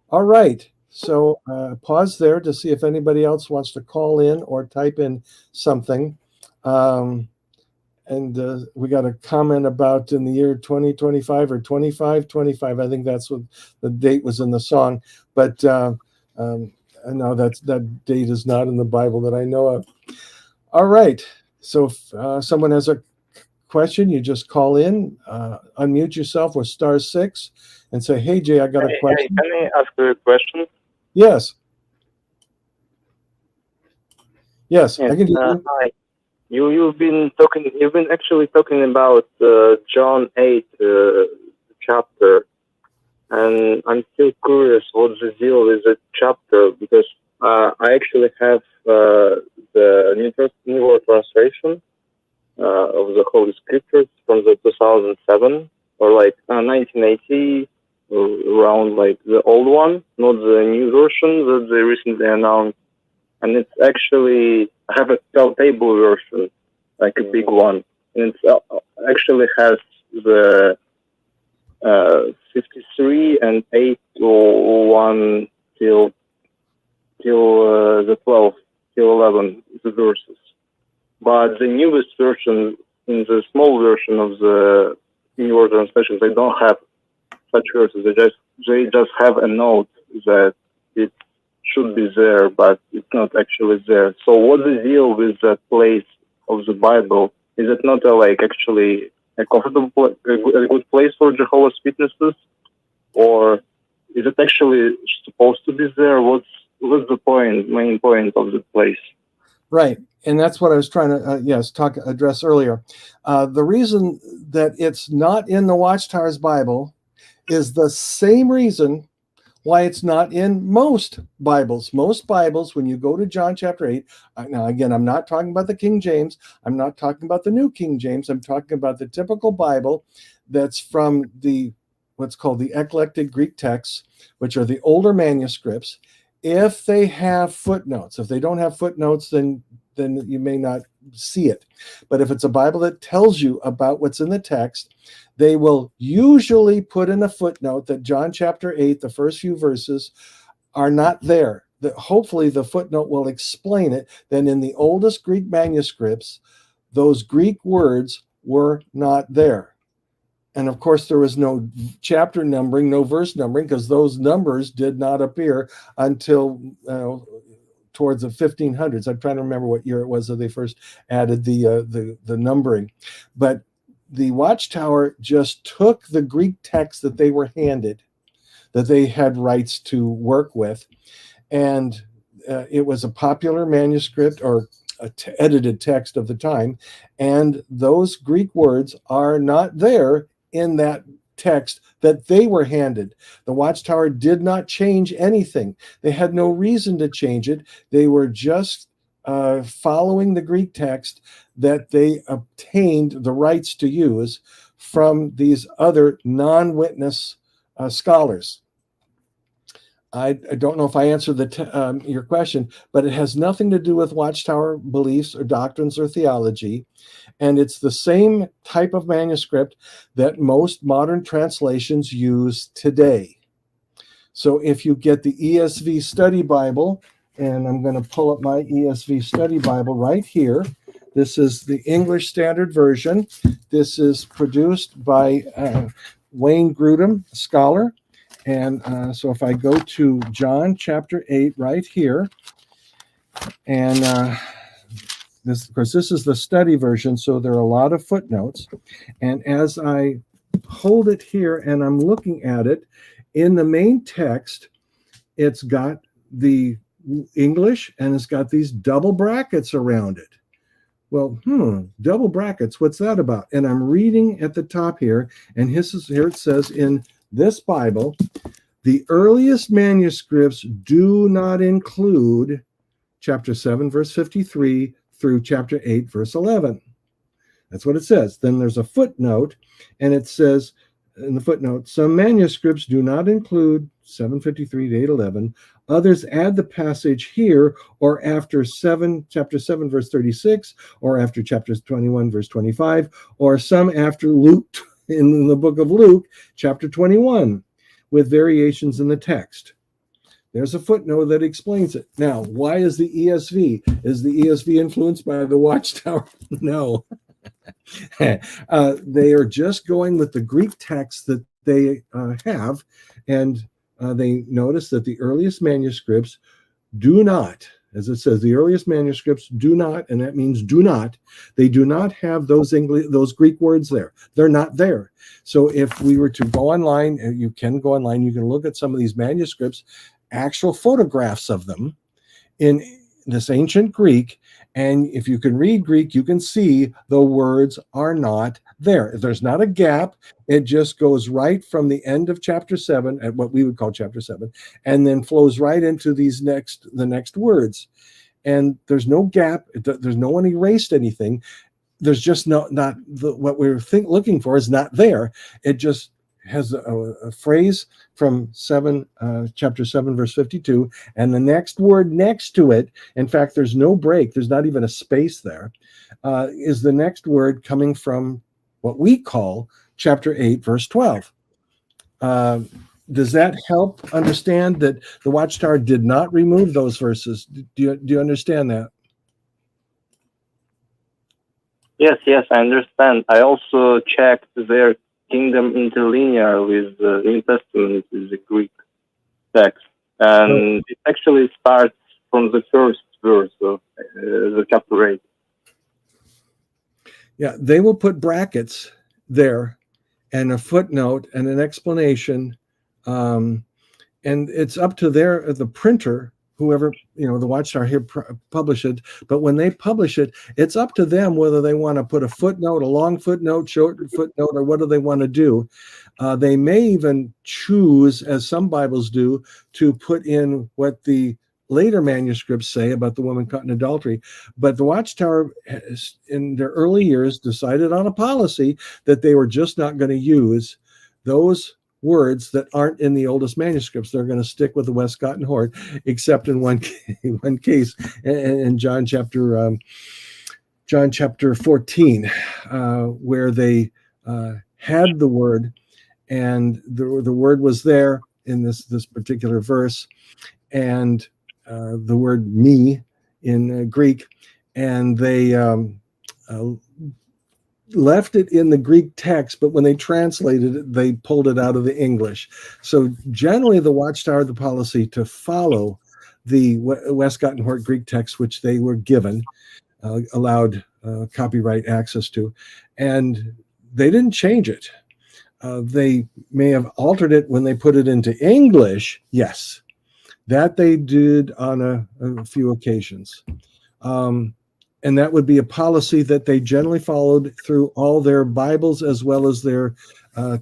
Speaker 3: All right. So pause there to see if anybody else wants to call in or type in something. And we got a comment about in the year 2025 or 2525. I think that's what the date was in the song. But no, that date is not in the Bible that I know of. All right. So if someone has a question, you just call in, unmute yourself with *6 and say, hey, Jay, I got a question.
Speaker 4: Can I ask you a question?
Speaker 3: Yes. Yes, I can do you.
Speaker 4: Hi. You've been actually talking about John 8 chapter, and I'm still curious what's the deal with the chapter, because I actually have the New World Translation of the Holy Scriptures from the 2007 or 1980 around like the old one, not the new version that they recently announced. And it's actually, I have a table version, like a big one. And it actually has the 53 and 801 till the 12, till 11, the verses. But the newest version, in the small version of the New World Translation, they don't have such verses. They just have a note that it should be there, but it's not actually there. So what's the deal with that place of the Bible? Is it not actually a comfortable, a good place for Jehovah's Witnesses, or is it actually supposed to be there? What's the main point of the place?
Speaker 3: Right, and that's what I was trying to address earlier. The reason that it's not in the Watchtower's Bible is the same reason why it's not in most Bibles. Most Bibles, when you go to John chapter 8, now again, I'm not talking about the King James, I'm not talking about the New King James, I'm talking about the typical Bible that's from what's called the eclectic Greek texts, which are the older manuscripts. If they have footnotes, if they don't have footnotes, then you may not see it. But if it's a Bible that tells you about what's in the text, they will usually put in a footnote that John chapter 8, the first few verses, are not there. Hopefully the footnote will explain it. Then in the oldest Greek manuscripts, those Greek words were not there. And of course, there was no chapter numbering, no verse numbering, because those numbers did not appear until towards the 1500s. I'm trying to remember what year it was that they first added the numbering. But the Watchtower just took the Greek text that they were handed, that they had rights to work with, and it was a popular manuscript or edited text of the time, and those Greek words are not there in that text that they were handed. The Watchtower did not change anything. They had no reason to change it. They were just following the Greek text that they obtained the rights to use from these other non-witness scholars. I don't know if I answered your question, but it has nothing to do with Watchtower beliefs or doctrines or theology. And it's the same type of manuscript that most modern translations use today. So if you get the ESV Study Bible, and I'm going to pull up my ESV Study Bible right here. This is the English Standard Version. This is produced by Wayne Grudem, a scholar. And so if I go to John chapter 8 right here, and this, of course, this is the study version, so there are a lot of footnotes. And as I hold it here and I'm looking at it, in the main text, it's got the English and it's got these double brackets around it. Well, double brackets, what's that about? And I'm reading at the top here, and here it says in this Bible, the earliest manuscripts do not include chapter 7, verse 53 through chapter 8, verse 11. That's what it says. Then there's a footnote, and it says in the footnote, some manuscripts do not include 753 to 811. Others add the passage here or after chapter 7, verse 36, or after chapter 21, verse 25, or some after Luke, in the book of Luke, chapter 21, with variations in the text. There's a footnote that explains it. Now, why is the ESV? Is the ESV influenced by the Watchtower? No. They are just going with the Greek text that they have, and they notice that the earliest manuscripts do not, as it says, the earliest manuscripts do not, and that means do not, they do not have those Greek words there. They're not there. So if we were to go online, you can go online, you can look at some of these manuscripts, actual photographs of them in this ancient Greek, and if you can read Greek, you can see the words are not there. There's not a gap. It just goes right from the end of chapter 7, at what we would call chapter 7, and then flows right into the next words. And there's no gap. There's no one erased anything. There's just not what we're looking for is not there. It just has a phrase from chapter 7, verse 52, and the next word next to it, in fact, there's no break, there's not even a space there, is the next word coming from what we call chapter 8, verse 12. Does that help understand that the Watchtower did not remove those verses? Do you understand that?
Speaker 4: Yes, I understand. I also checked their kingdom interlinear with the New Testament, with the Greek text, and it actually starts from the first verse of the chapter 8.
Speaker 3: Yeah, they will put brackets there and a footnote and an explanation, and it's up to the printer, whoever, the Watchtower here publish it. But when they publish it, it's up to them whether they want to put a footnote, a long footnote, short footnote, or what do they want to do. They may even choose, as some Bibles do, to put in what the later manuscripts say about the woman caught in adultery. But the Watchtower, in their early years, decided on a policy that they were just not going to use those words that aren't in the oldest manuscripts. They're going to stick with the Westcott and Hort, except in one case, in John chapter 14, where they had the word, and the word was there in this particular verse, and the word me in Greek, and they left it in the Greek text, but when they translated it, they pulled it out of the English. So generally, the Watchtower had the policy to follow the Westcott and Hort Greek text, which they were given, allowed copyright access to, and they didn't change it. They may have altered it when they put it into English, yes. That they did on a few occasions. And that would be a policy that they generally followed through all their Bibles as well as their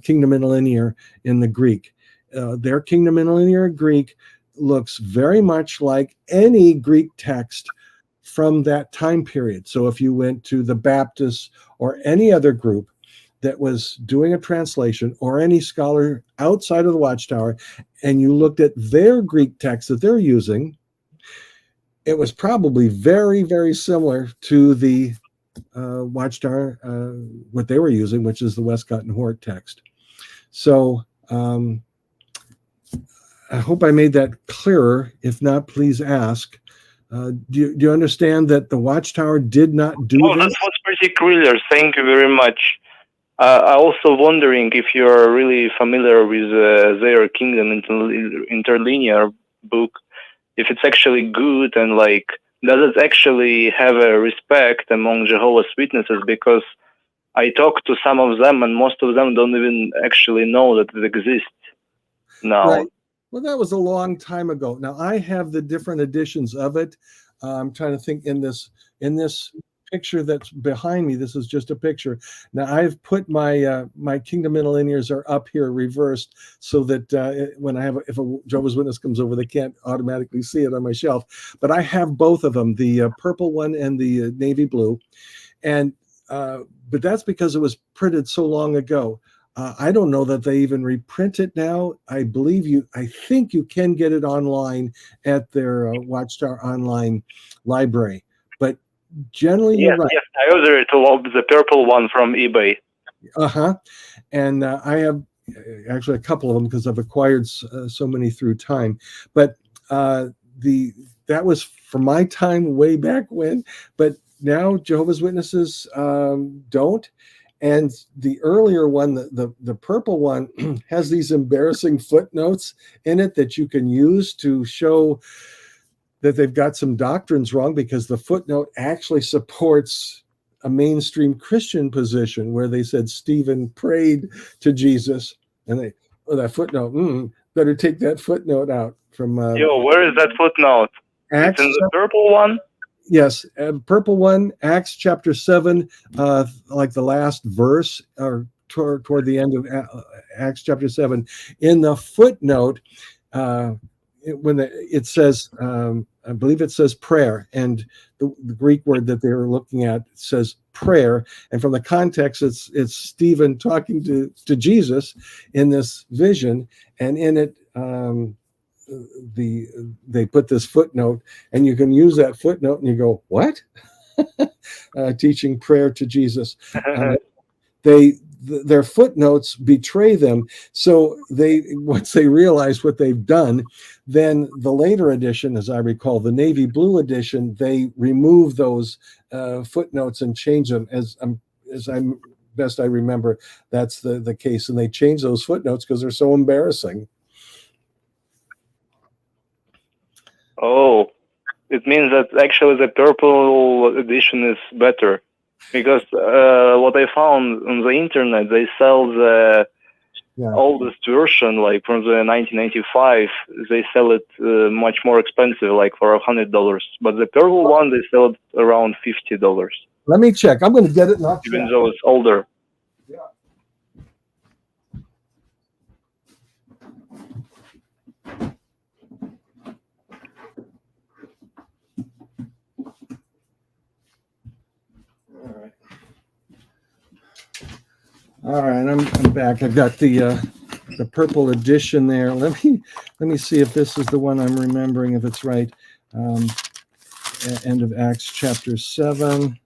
Speaker 3: Kingdom Interlinear in the Greek. Their Kingdom Interlinear Greek looks very much like any Greek text from that time period. So if you went to the Baptists or any other group that was doing a translation, or any scholar outside of the Watchtower, and you looked at their Greek text that they're using, it was probably very, very similar to the Watchtower, what they were using, which is the Westcott and Hort text. So I hope I made that clearer. If not, please ask. Do you understand that the Watchtower did not do this?
Speaker 4: That was pretty clear. Thank you very much. I also wondering if you're really familiar with their Kingdom Interlinear book, if it's actually good, and does it actually have a respect among Jehovah's Witnesses? Because I talked to some of them, and most of them don't even actually know that it exists now.
Speaker 3: Right. Well, that was a long time ago. Now I have the different editions of it. I'm trying to think in this picture that's behind me. This is just a picture. Now I've put my my Kingdom Interlinears are up here reversed, so that when if a Jehovah's Witness comes over, they can't automatically see it on my shelf. But I have both of them, the purple one and the navy blue, and but that's because it was printed so long ago. I don't know that they even reprint it now. I think you can get it online at their Watchtower online library. But generally, you're right.
Speaker 4: Yes, I ordered the purple one from eBay.
Speaker 3: And I have actually a couple of them because I've acquired so many through time. But that was from my time way back when. But now Jehovah's Witnesses don't. And the earlier one, the purple one, has these embarrassing footnotes in it that you can use to show that they've got some doctrines wrong, because the footnote actually supports a mainstream Christian position where they said Stephen prayed to Jesus, and that footnote, better take that footnote out from.
Speaker 4: Where is that footnote?
Speaker 3: Acts,
Speaker 4: it's in the purple one?
Speaker 3: Yes, purple one, Acts chapter 7, like the last verse, or toward the end of Acts chapter 7. In the footnote, it says, I believe it says prayer, and the Greek word that they were looking at says prayer, and from the context, it's Stephen talking to Jesus in this vision, and in it, they put this footnote, and you can use that footnote, and you go, what? Teaching prayer to Jesus. Their footnotes betray them. So once they realize what they've done, then the later edition, as I recall, the navy blue edition, they remove those footnotes and change them. As I'm best I remember, that's the case, and they change those footnotes because they're so embarrassing.
Speaker 6: Oh, it means that actually the purple edition is better. Because what I found on the internet, they sell the oldest version, like from the 1995. They sell it much more expensive, like for $100. But the purple one, they sell it around $50.
Speaker 3: Let me check. I'm going to get it.
Speaker 6: Even though it's older.
Speaker 3: Yeah. All right, I'm back. I've got the purple edition there. Let me see if this is the one I'm remembering, if it's right. End of Acts chapter 7,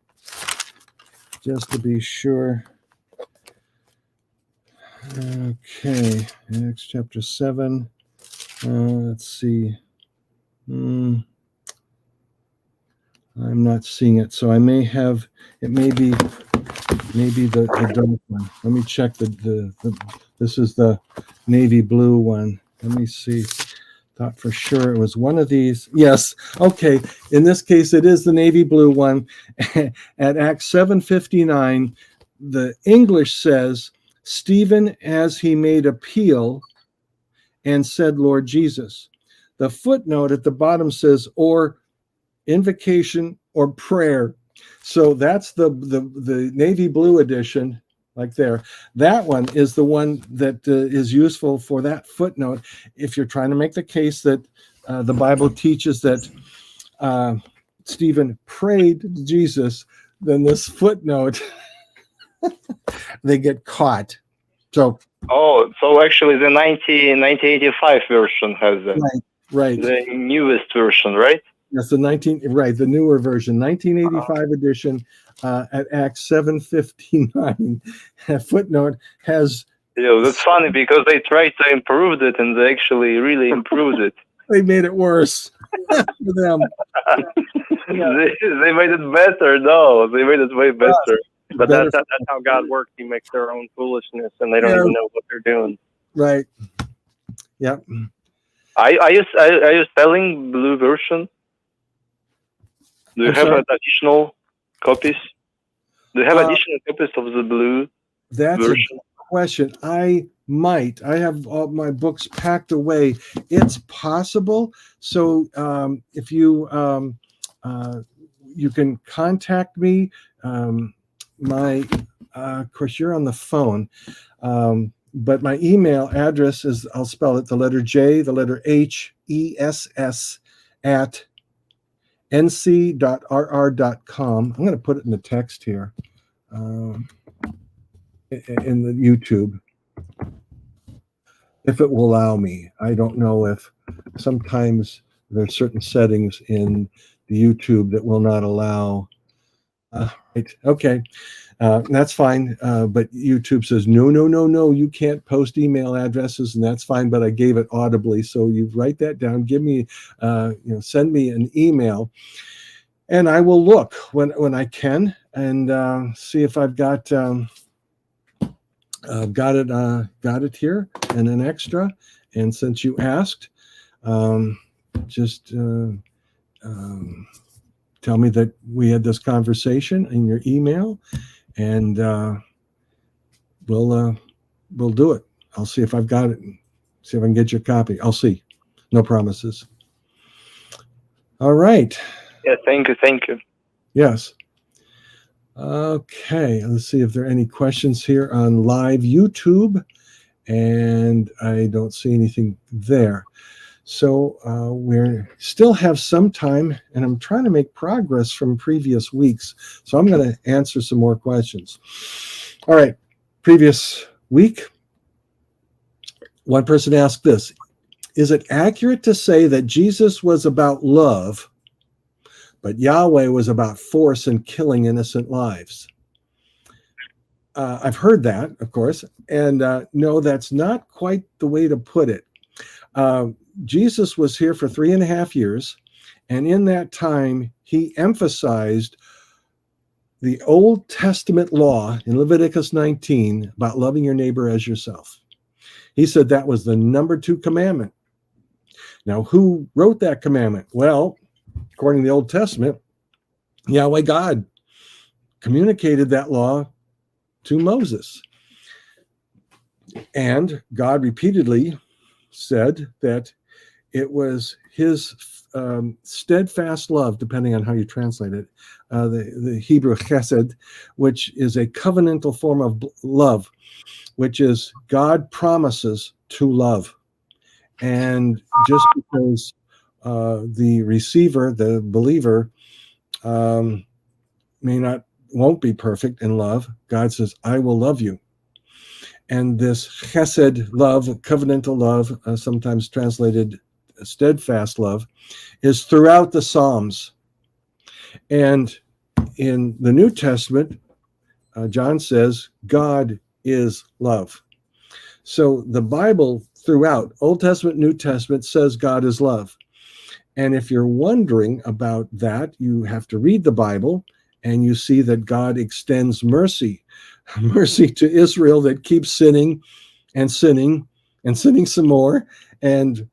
Speaker 3: just to be sure. Okay, Acts chapter 7. Let's see. I'm not seeing it, so I may have. It may be. Maybe the dark one. Let me check this is the navy blue one. Let me see. Thought for sure it was one of these. Yes. Okay. In this case, it is the navy blue one. At Acts 7:59, the English says, Stephen, as he made appeal and said, Lord Jesus. The footnote at the bottom says, or invocation or prayer. So that's the navy blue edition, like there. That one is the one that is useful for that footnote. If you're trying to make the case that the Bible teaches that Stephen prayed to Jesus, then this footnote, they get caught. So
Speaker 6: Actually the 1985 version has that.
Speaker 3: Right.
Speaker 6: The newest version, right?
Speaker 3: Yes, the newer version, 1985 edition at Acts 7:59. Footnote has.
Speaker 6: That's funny because they tried to improve it and they actually really improved it.
Speaker 3: They made it worse for them.
Speaker 6: They made it better. No, they made it way better.
Speaker 4: But that's how God works. He makes their own foolishness, and they don't even know what they're doing.
Speaker 3: Right. Yep.
Speaker 6: Are you selling blue version? Do you have additional copies? Do you have additional copies of the blue
Speaker 3: That's
Speaker 6: version?
Speaker 3: A question. I might. I have all my books packed away. It's possible. So if you you can contact me. Of course, you're on the phone. But my email address is, I'll spell it, the letter J, the letter H, ESS at nc.rr.com. I'm going to put it in the text here in the YouTube, if it will allow me. I don't know if sometimes there's certain settings in the YouTube that will not allow. Right. Okay. That's fine. But YouTube says, no, you can't post email addresses, and that's fine. But I gave it audibly. So you write that down, give me, send me an email, and I will look when I can and see if I've got it here and an extra. And since you asked, just tell me that we had this conversation in your email, and we'll do it. I'll see if I've got it. See if I can get your copy. I'll see. No promises. All right.
Speaker 6: Yeah, thank you.
Speaker 3: Yes. Okay. Let's see if there are any questions here on live YouTube, and I don't see anything there. So we still have some time, and I'm trying to make progress from previous weeks. So I'm going to answer some more questions. All right. Previous week, one person asked this: is it accurate to say that Jesus was about love, but Yahweh was about force and killing innocent lives? I've heard that, of course, and no, that's not quite the way to put it. Jesus was here for 3.5 years, and in that time, he emphasized the Old Testament law in Leviticus 19 about loving your neighbor as yourself. He said that was the number 2 commandment. Now, who wrote that commandment? Well, according to the Old Testament, Yahweh God communicated that law to Moses. And God repeatedly said that it was his steadfast love, depending on how you translate it, the Hebrew chesed, which is a covenantal form of love, which is God promises to love. And just because the receiver, the believer, won't be perfect in love, God says, I will love you. And this chesed love, covenantal love, sometimes translated steadfast love, is throughout the Psalms. And in the New Testament, John says, God is love. So the Bible throughout, Old Testament, New Testament, says God is love. And if you're wondering about that, you have to read the Bible, and you see that God extends mercy to Israel that keeps sinning and sinning and sinning some more. And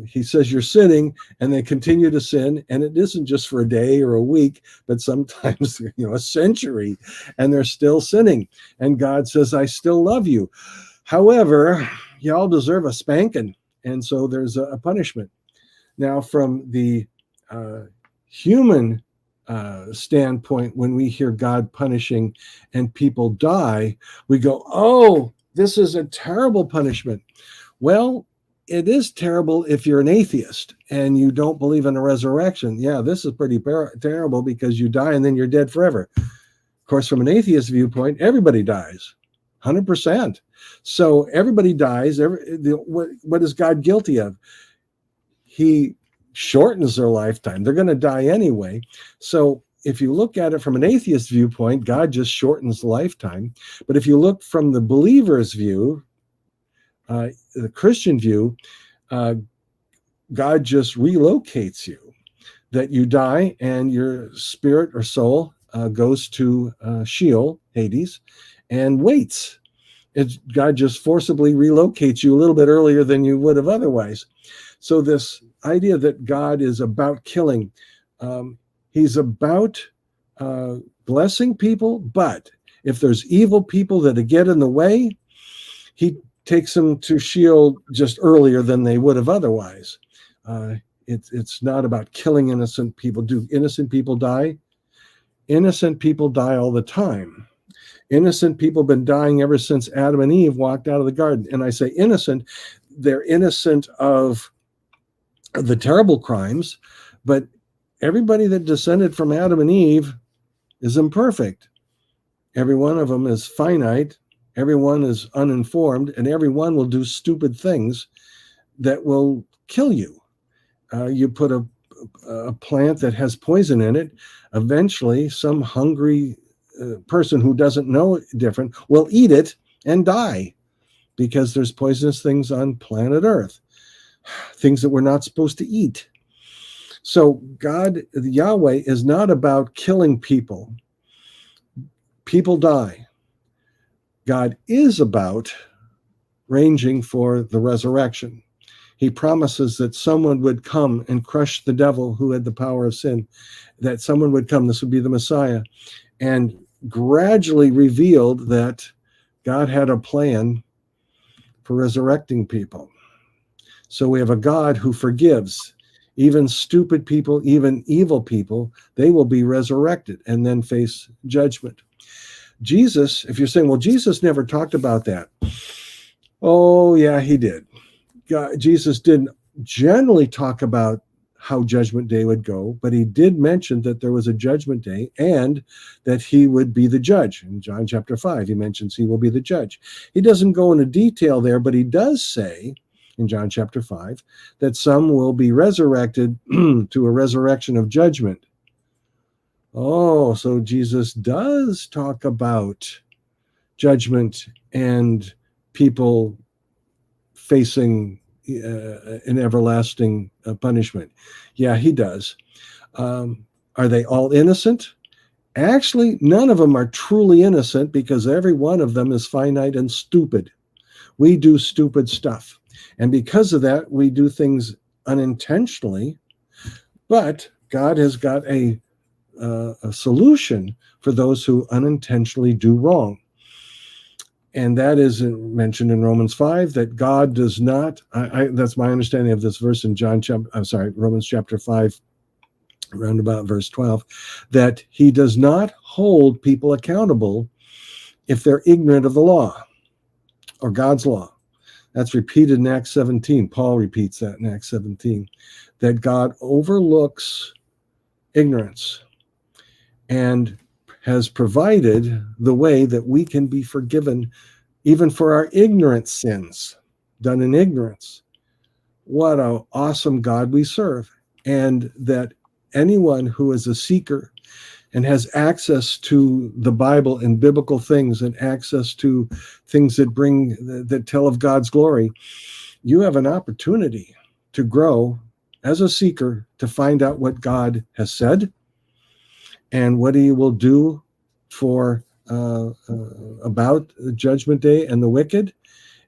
Speaker 3: he says, you're sinning, and they continue to sin. And it isn't just for a day or a week, but sometimes, a century, and they're still sinning. And God says, I still love you. However, y'all deserve a spanking. And so there's a punishment. Now, from the human standpoint, when we hear God punishing and people die, we go, oh, this is a terrible punishment. Well, it is terrible if you're an atheist and you don't believe in a resurrection. Yeah, this is pretty terrible because you die and then you're dead forever. Of course, from an atheist viewpoint, everybody dies, 100%. So everybody dies. What is God guilty of? He shortens their lifetime. They're going to die anyway. So if you look at it from an atheist viewpoint, God just shortens the lifetime. But if you look from the believer's view, the Christian view, God just relocates you, that you die and your spirit or soul goes to Sheol, Hades, and waits. God just forcibly relocates you a little bit earlier than you would have otherwise. So this idea that God is about killing, he's about blessing people, but if there's evil people that get in the way, he takes them to Sheol just earlier than they would have otherwise. It's not about killing innocent people. Do innocent people die? Innocent people die all the time. Innocent people have been dying ever since Adam and Eve walked out of the garden. And I say innocent, they're innocent of the terrible crimes, but everybody that descended from Adam and Eve is imperfect. Every one of them is finite, everyone is uninformed, and everyone will do stupid things that will kill you. You put a plant that has poison in it, eventually some hungry person who doesn't know different will eat it and die because there's poisonous things on planet Earth. Things that we're not supposed to eat. So God, Yahweh, is not about killing people. People die. God is about ranging for the resurrection. He promises that someone would come and crush the devil who had the power of sin, that someone would come, this would be the Messiah, and gradually revealed that God had a plan for resurrecting people. So we have a God who forgives. Even stupid people, even evil people, they will be resurrected and then face judgment. Jesus, if you're saying, well, Jesus never talked about that. Oh, yeah, he did. Jesus didn't generally talk about how Judgment Day would go, but he did mention that there was a Judgment Day and that he would be the judge. In John chapter 5, he mentions he will be the judge. He doesn't go into detail there, but he does say in John chapter 5 that some will be resurrected to a resurrection of judgment. Oh, so Jesus does talk about judgment and people facing an everlasting punishment. Yeah, he does. Are they all innocent? Actually, none of them are truly innocent because every one of them is finite and stupid. We do stupid stuff. And because of that, we do things unintentionally. But God has got a solution for those who unintentionally do wrong. And that is mentioned in Romans 5, that God does not, that's my understanding of this verse in Romans chapter 5, around about verse 12, that he does not hold people accountable if they're ignorant of the law or God's law. That's repeated in Acts 17. Paul repeats that in Acts 17, that God overlooks ignorance and has provided the way that we can be forgiven even for our ignorant sins done in ignorance. What an awesome God we serve. And that anyone who is a seeker and has access to the Bible and biblical things and access to things that tell of God's glory, you have an opportunity to grow as a seeker, to find out what God has said and what he will do for about Judgment Day and the wicked.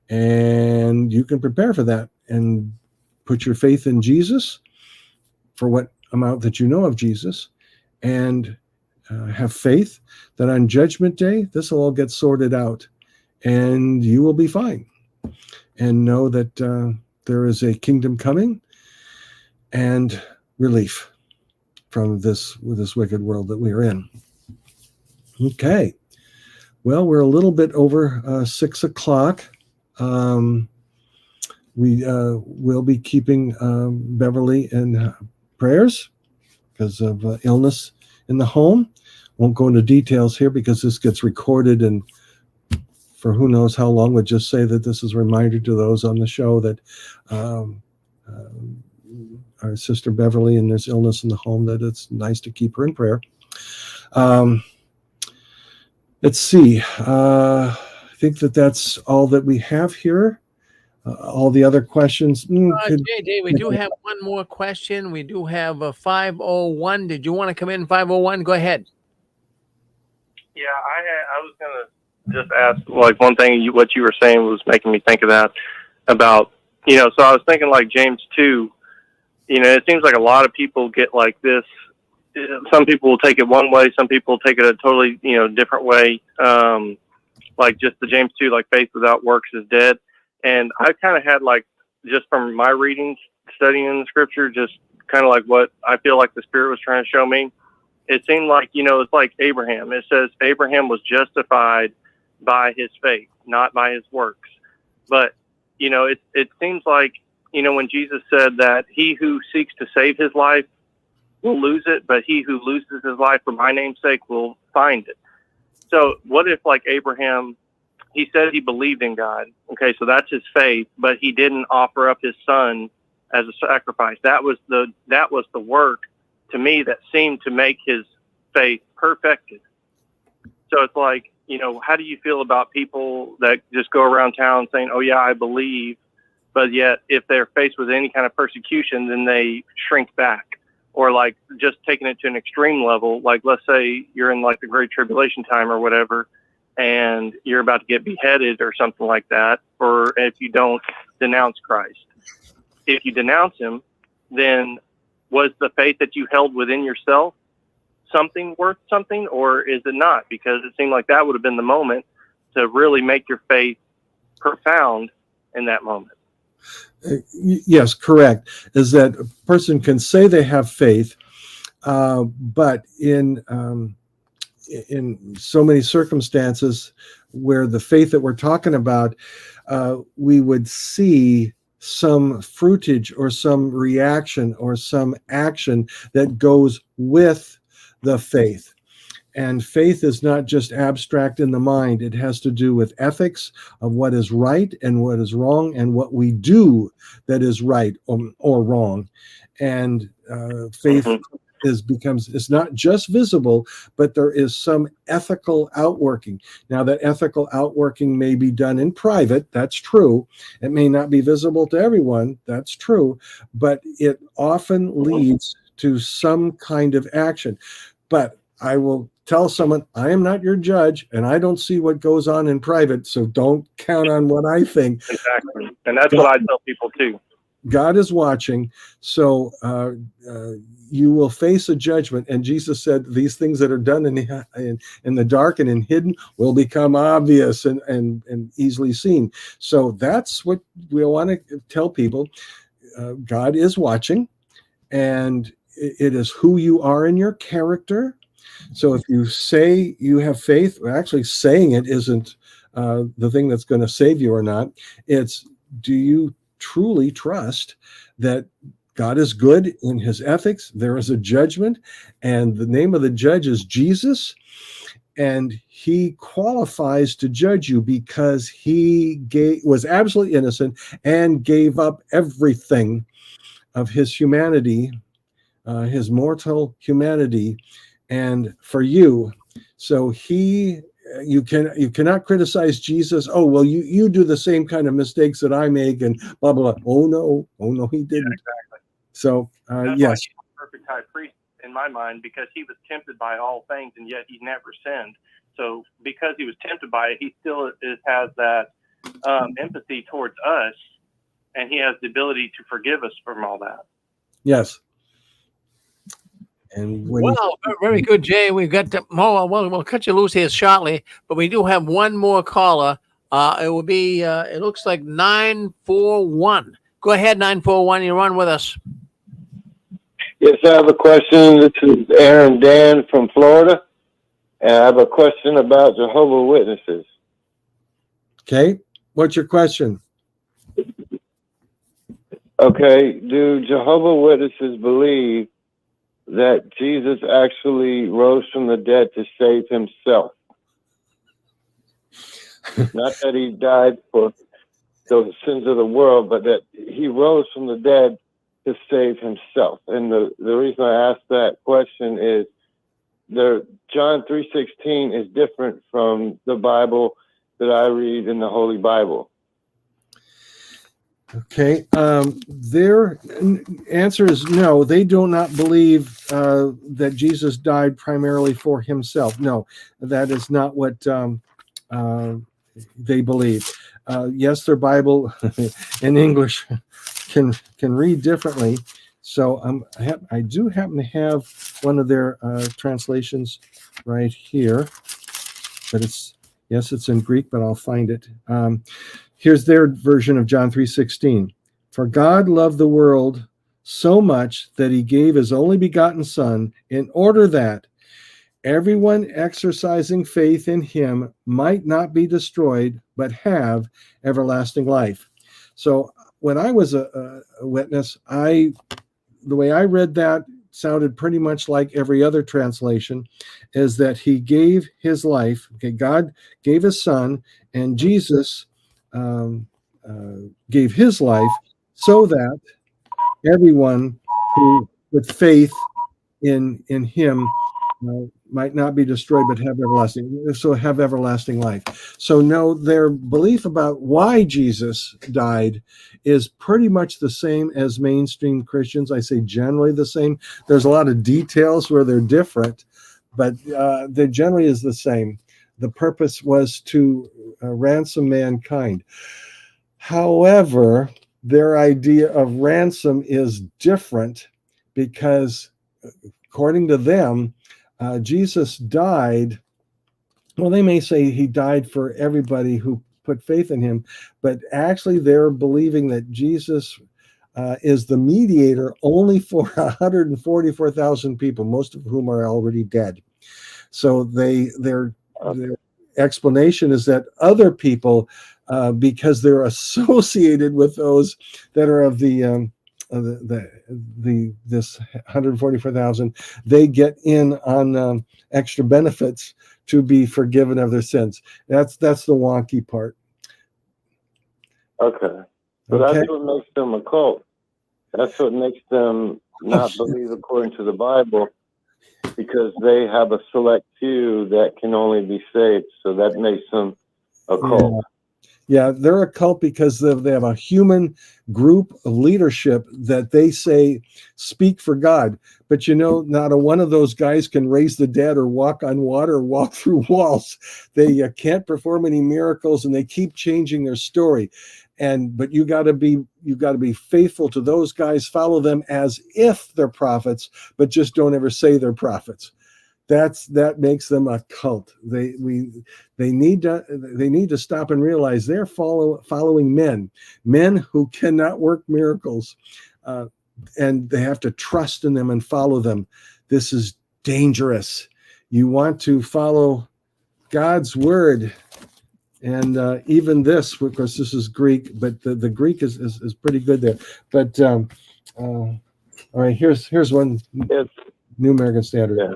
Speaker 3: And you can prepare for that and put your faith in Jesus for what amount that you know of Jesus, and have faith that on Judgment Day, this will all get sorted out and you will be fine. And know that there is a kingdom coming and relief from this wicked world that we are in. Okay. Well, we're a little bit over 6 o'clock. We will be keeping Beverly in prayers because of illness in the home. Won't go into details here because this gets recorded, and for who knows how long, would just say that this is a reminder to those on the show that our sister Beverly, and there's illness in the home, that it's nice to keep her in prayer. Let's see. I think that's all that we have here. All the other questions.
Speaker 2: Jay, we do have one more question. We do have a 501. Did you want to come in 501? Go ahead.
Speaker 4: Yeah, I was gonna just ask, like, one thing. What you were saying was making me think of that about, so I was thinking like James 2. It seems like a lot of people get like this. Some people will take it one way. Some people take it a totally, different way. Like just the James 2, like faith without works is dead. And I kind of had like, just from my readings, studying the scripture, just kind of like what I feel like the Spirit was trying to show me. It seemed like, it's like Abraham. It says Abraham was justified by his faith, not by his works. But, it seems like, when Jesus said that he who seeks to save his life will lose it, but he who loses his life for my name's sake will find it. So what if, like Abraham, he said he believed in God. Okay, so that's his faith, but he didn't offer up his son as a sacrifice. That was the work to me that seemed to make his faith perfected. So it's like, how do you feel about people that just go around town saying, "Oh yeah, I believe," but yet if they're faced with any kind of persecution, then they shrink back? Or like just taking it to an extreme level, like let's say you're in like the Great Tribulation time or whatever, and you're about to get beheaded or something like that, or if you don't denounce Christ. If you denounce him, then was the faith that you held within yourself something worth something, or is it not? Because it seemed like that would have been the moment to really make your faith profound in that moment.
Speaker 3: Yes, correct. Is that a person can say they have faith, but in so many circumstances where the faith that we're talking about, we would see some fruitage or some reaction or some action that goes with the faith. And faith is not just abstract in the mind. It has to do with ethics of what is right and what is wrong and what we do that is right or wrong. And faith it's not just visible, but there is some ethical outworking. Now, that ethical outworking may be done in private. That's true. It may not be visible to everyone. That's true. But it often leads to some kind of action. But I will tell someone, I am not your judge, and I don't see what goes on in private, so don't count on what I think.
Speaker 4: Exactly. And that's what I tell people too.
Speaker 3: God is watching, so you will face a judgment. And Jesus said, these things that are done in the dark and in hidden will become obvious and easily seen. So that's what we want to tell people. God is watching, and it is who you are in your character. So if you say you have faith, actually saying it isn't the thing that's going to save you or not. It's, do you truly trust that God is good in his ethics? There is a judgment, and the name of the judge is Jesus, and he qualifies to judge you because he was absolutely innocent and gave up everything of his humanity, his mortal humanity, and for you. So you cannot criticize Jesus. Oh, well, you do the same kind of mistakes that I make, and blah blah blah. Oh no, he didn't.
Speaker 4: Yeah, exactly.
Speaker 3: So
Speaker 4: That's
Speaker 3: yes,
Speaker 4: why he's the perfect high priest in my mind, because he was tempted by all things, and yet he never sinned. So because he was tempted by it, he still has that empathy towards us, and he has the ability to forgive us from all that.
Speaker 3: yes. And
Speaker 2: Well, very good, Jay. We've got more. Well, we'll cut you loose here shortly, but we do have one more caller. It will be, it looks like 941. Go ahead, 941. You're on with us.
Speaker 7: Yes, I have a question. This is Aaron Dan from Florida, and I have a question about Jehovah's Witnesses.
Speaker 3: Okay, what's your question?
Speaker 7: Okay, do Jehovah's Witnesses believe that Jesus actually rose from the dead to save himself? Not that he died for the sins of the world, but that he rose from the dead to save himself. And the reason I ask that question is John 3:16 is different from the Bible that I read in the Holy Bible.
Speaker 3: Okay, their answer is no. They do not believe that Jesus died primarily for himself. No, that is not what they believe. Yes, their Bible in English can read differently. So I do happen to have one of their translations right here, but it's in Greek, but I'll find it. Here's their version of John 3:16. For God loved the world so much that he gave his only begotten Son, in order that everyone exercising faith in him might not be destroyed, but have everlasting life. So when I was a witness, the way I read that sounded pretty much like every other translation, is that he gave his life. Okay, God gave his Son, and Jesus gave his life so that everyone who with faith in him might not be destroyed but have everlasting life. So no, their belief about why Jesus died is pretty much the same as mainstream Christians. I say generally the same. There's a lot of details where they're different, but they generally is the same. The purpose was to ransom mankind. However, their idea of ransom is different because, according to them, Jesus died. Well, they may say he died for everybody who put faith in him, but actually they're believing that Jesus is the mediator only for 144,000 people, most of whom are already dead. So their explanation is that other people because they're associated with those that are of this 144,000. They get in on extra benefits to be forgiven of their sins. That's the wonky part.
Speaker 7: Okay. So
Speaker 3: Okay.
Speaker 7: that's what makes them a cult. That's what makes them not believe according to the Bible, because they have a select few that can only be saved. So that makes them a cult.
Speaker 3: Yeah, they're a cult because they have a human group of leadership that they say speak for God. But not a one of those guys can raise the dead or walk on water or walk through walls. They can't perform any miracles, and they keep changing their story. But you got to be faithful to those guys. Follow them as if they're prophets, but just don't ever say they're prophets. That makes them a cult. They need to stop and realize they're following men who cannot work miracles, and they have to trust in them and follow them. This is dangerous. You want to follow God's word, and even this, of course, this is Greek, but the Greek is pretty good there. But all right, here's one New American Standard.
Speaker 7: Yeah.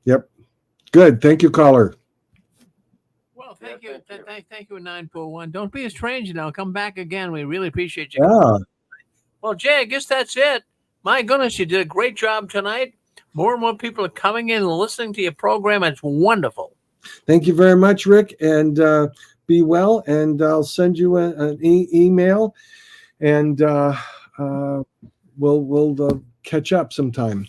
Speaker 3: Yep. Good. Thank you, caller.
Speaker 2: Well, thank you. Thank you, 941. Don't be a stranger now. Come back again. We really appreciate you.
Speaker 3: Yeah.
Speaker 2: Well, Jay, I guess that's it. My goodness, you did a great job tonight. More and more people are coming in and listening to your program. It's wonderful.
Speaker 3: Thank you very much, Rick. And be well. And I'll send you an email, and we'll catch up sometime.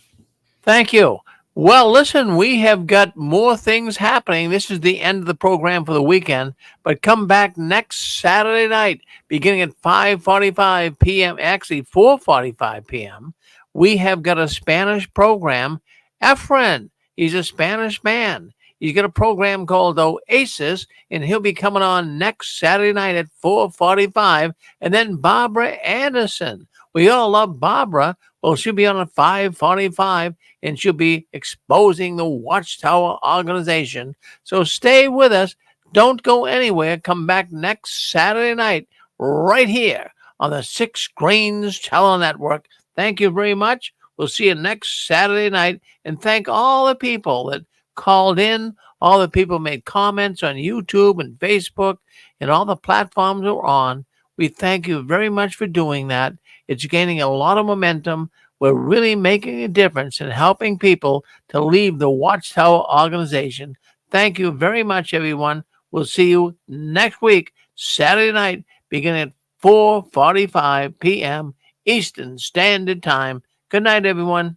Speaker 2: Thank you. Well, listen, we have got more things happening. This is the end of the program for the weekend, but come back next Saturday night, beginning at 5:45 p.m., actually 4:45 p.m. We have got a Spanish program. Efren, he's a Spanish man. He's got a program called Oasis, and he'll be coming on next Saturday night at 4:45. And then Barbara Anderson. We all love Barbara. Well, she'll be on at 5:45, and she'll be exposing the Watchtower organization. So stay with us. Don't go anywhere. Come back next Saturday night right here on the Six Screens Channel Network. Thank you very much. We'll see you next Saturday night. And thank all the people that called in, all the people made comments on YouTube and Facebook and all the platforms we're on. We thank you very much for doing that. It's gaining a lot of momentum. We're really making a difference in helping people to leave the Watchtower organization. Thank you very much, everyone. We'll see you next week, Saturday night, beginning at 4:45 p.m. Eastern Standard Time. Good night, everyone.